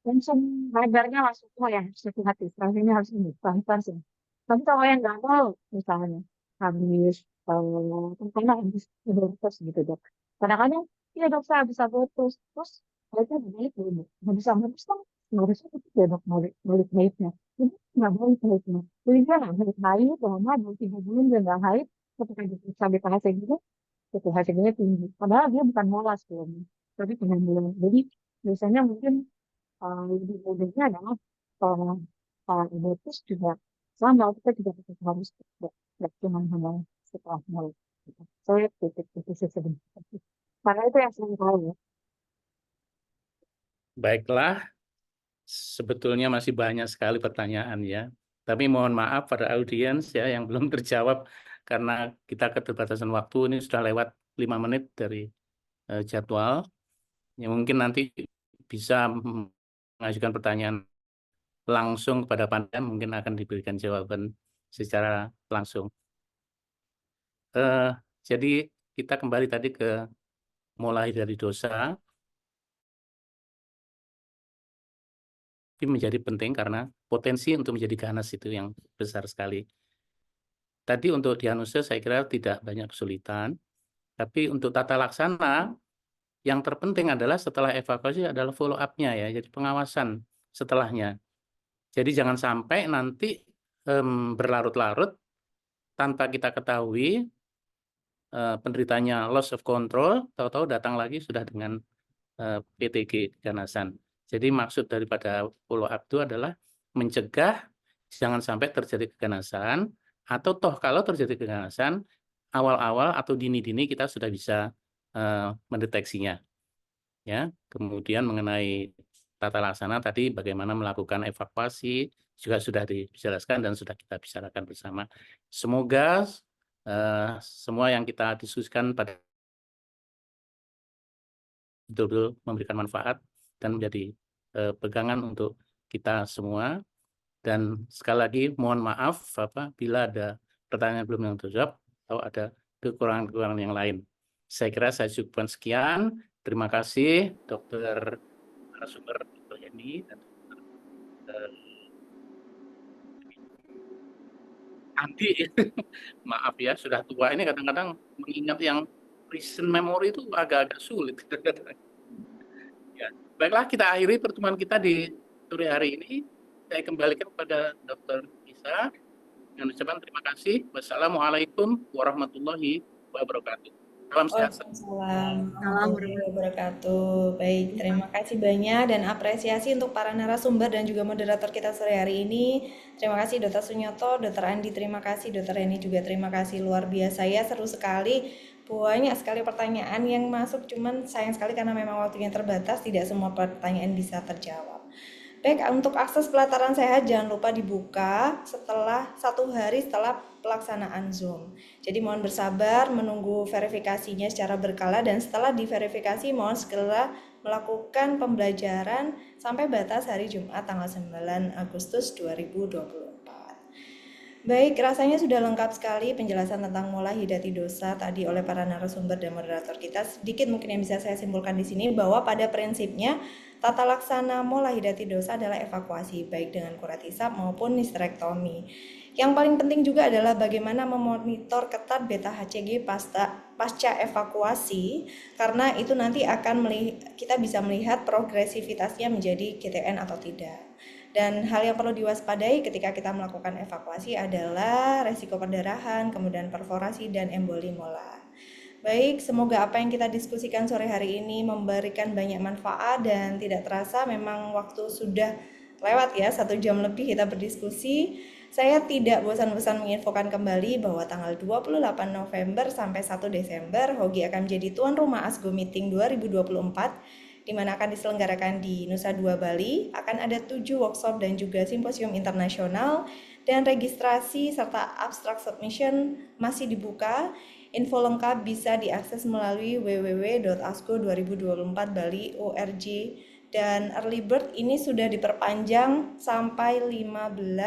langsung radarnya langsung, oh ya harus hati-hati, strateginya harus ini, pelan-pelan sih. Tapi kalau yang nggak mau, misalnya habis, terutama habis abortus gitu Dok. Kadang-kadang, iya dok saya habis abortus, terus baiknya baik dulu. Habis abortus kan harusnya itu ya dok balik baiknya. Jadi nggak balik baiknya. Jadi dia nggak balik haid, lama 2-3 bulan dia nggak haid, ketika diperiksa BPH gitu, BPH-nya tinggi. Padahal dia bukan molas sebelumnya, tapi pengambilan. Jadi biasanya mungkin lebih mudahnya adalah kalau abortus juga sama kita juga tetap harus tidak cuma hanya setelah mau gitu. Saya titik sebentar karena itu yang sering tahu ya. Baiklah, sebetulnya masih banyak sekali pertanyaan ya. Tapi mohon maaf pada audiens ya yang belum terjawab karena kita keterbatasan waktu, ini sudah lewat 5 menit dari jadwal. Ya mungkin nanti bisa mengajukan pertanyaan langsung kepada panitia, mungkin akan diberikan jawaban secara langsung. Jadi kita kembali tadi ke mulai dari dosa. Ini menjadi penting karena potensi untuk menjadi ganas itu yang besar sekali. Tadi untuk diagnosis saya kira tidak banyak kesulitan, tapi untuk tata laksana yang terpenting adalah setelah evakuasi adalah follow up-nya ya, jadi pengawasan setelahnya. Jadi jangan sampai nanti berlarut-larut tanpa kita ketahui penderitanya loss of control, tahu-tahu datang lagi sudah dengan PTG keganasan. Jadi maksud daripada follow up itu adalah mencegah jangan sampai terjadi keganasan, atau toh kalau terjadi keganasan awal-awal atau dini-dini kita sudah bisa mendeteksinya. Ya, kemudian mengenai tata laksana tadi bagaimana melakukan evakuasi juga sudah dijelaskan dan sudah kita bicarakan bersama. Semoga semua yang kita diskusikan pada betul-betul memberikan manfaat dan menjadi pegangan untuk kita semua. Dan sekali lagi mohon maaf bila ada pertanyaan belum yang terjawab atau ada kekurangan-kekurangan yang lain. Saya kira saya cukupkan sekian. Terima kasih Dr. narasumber Dr. Heni dan Dr. Andi. Maaf ya, sudah tua ini kadang-kadang mengingat yang recent memory itu agak-agak sulit. Ya, baiklah kita akhiri pertemuan kita di sore hari ini. Saya kembalikan kepada Dr. Isa dengan ucapan terima kasih. Wassalamualaikum warahmatullahi wabarakatuh. Salam sehat. Waalaikumsalam warahmatullahi wabarakatuh. Baik, terima kasih banyak dan apresiasi untuk para narasumber dan juga moderator kita sore hari ini. Terima kasih Dr. Sunyoto, Dr. Andi, terima kasih Dr. Heni juga terima kasih, luar biasa ya, seru sekali. Banyak sekali pertanyaan yang masuk, cuman sayang sekali karena memang waktunya terbatas, tidak semua pertanyaan bisa terjawab. Baik, untuk akses pelataran sehat jangan lupa dibuka setelah 1 hari setelah pelaksanaan Zoom. Jadi mohon bersabar menunggu verifikasinya secara berkala dan setelah diverifikasi mohon segera melakukan pembelajaran sampai batas hari Jumat tanggal 9 Agustus 2024. Baik, rasanya sudah lengkap sekali penjelasan tentang mola hidati dosa tadi oleh para narasumber dan moderator kita. Sedikit mungkin yang bisa saya simpulkan di sini bahwa pada prinsipnya tata laksana mola hidati dosa adalah evakuasi baik dengan kurat hisap maupun histerektomi. Yang paling penting juga adalah bagaimana memonitor ketat beta HCG pasca evakuasi, karena itu nanti akan kita bisa melihat progresivitasnya menjadi GTN atau tidak. Dan hal yang perlu diwaspadai ketika kita melakukan evakuasi adalah resiko perdarahan, kemudian perforasi, dan emboli molar. Baik, semoga apa yang kita diskusikan sore hari ini memberikan banyak manfaat dan tidak terasa memang waktu sudah lewat ya, 1 jam lebih kita berdiskusi. Saya tidak bosan-bosan menginfokan kembali bahwa tanggal 28 November sampai 1 Desember Hogi akan menjadi tuan rumah ASGO Meeting 2024 di mana akan diselenggarakan di Nusa Dua Bali. Akan ada 7 workshop dan juga simposium internasional dan registrasi serta abstract submission masih dibuka. Info lengkap bisa diakses melalui www.asgo2024bali.org Dan early bird ini sudah diperpanjang sampai 15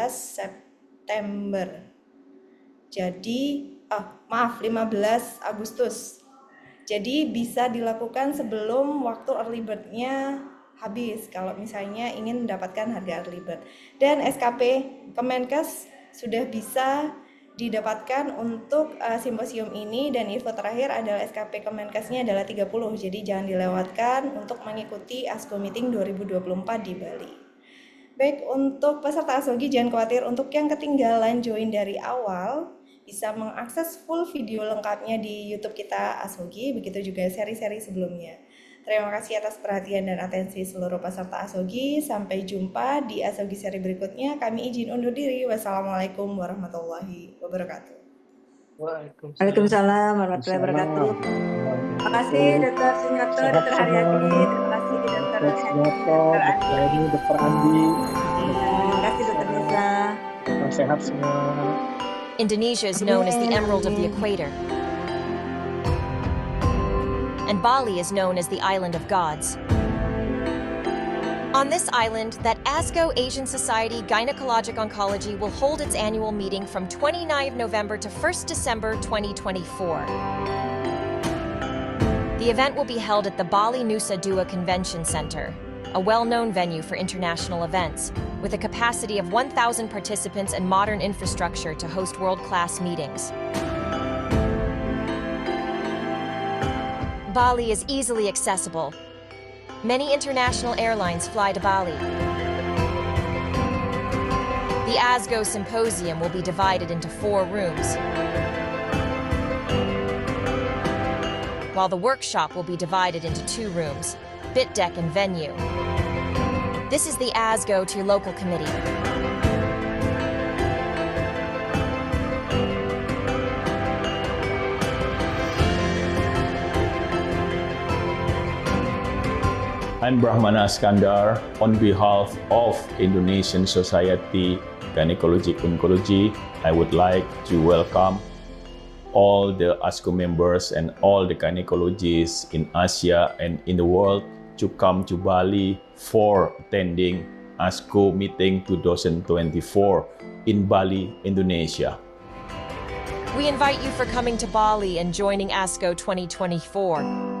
September. Jadi, 15 Agustus. Jadi bisa dilakukan sebelum waktu early bird-nya habis kalau misalnya ingin mendapatkan harga early bird. Dan SKP Kemenkes sudah bisa didapatkan untuk simposium ini, dan info terakhir adalah SKP Kemenkesnya adalah 30. Jadi jangan dilewatkan untuk mengikuti ASCO Meeting 2024 di Bali. Baik, untuk peserta ASOGI jangan khawatir, untuk yang ketinggalan join dari awal bisa mengakses full video lengkapnya di YouTube kita ASOGI, begitu juga seri-seri sebelumnya. Terima kasih atas perhatian dan atensi seluruh peserta ASOGI. Sampai jumpa di ASOGI seri berikutnya. Kami izin undur diri. Wassalamualaikum warahmatullahi wabarakatuh. Waalaikumsalam warahmatullahi wabarakatuh. Terima kasih Dr. Sunyoto, Dr. Haryati, terima kasih Dr. Andi. Dr. Andi. Terima kasih Dr. Nisa. Salam sehat semua. Indonesia is known as the Emerald of the Equator, and Bali is known as the Island of Gods. On this island, that ASCO Asian Society Gynecologic Oncology will hold its annual meeting from 29 November to 1st December 2024. The event will be held at the Bali Nusa Dua Convention Center, a well-known venue for international events, with a capacity of 1,000 participants and modern infrastructure to host world-class meetings. Bali is easily accessible. Many international airlines fly to Bali. The ASCO Symposium will be divided into 4 rooms, while the workshop will be divided into 2 rooms, Bit Deck and Venue. This is the ASCO to local committee. I'm Brahmana Iskandar. On behalf of Indonesian Society Gynecologic Oncology, I would like to welcome all the ASCO members and all the gynecologists in Asia and in the world to come to Bali for attending ASCO Meeting 2024 in Bali, Indonesia. We invite you for coming to Bali and joining ASCO 2024.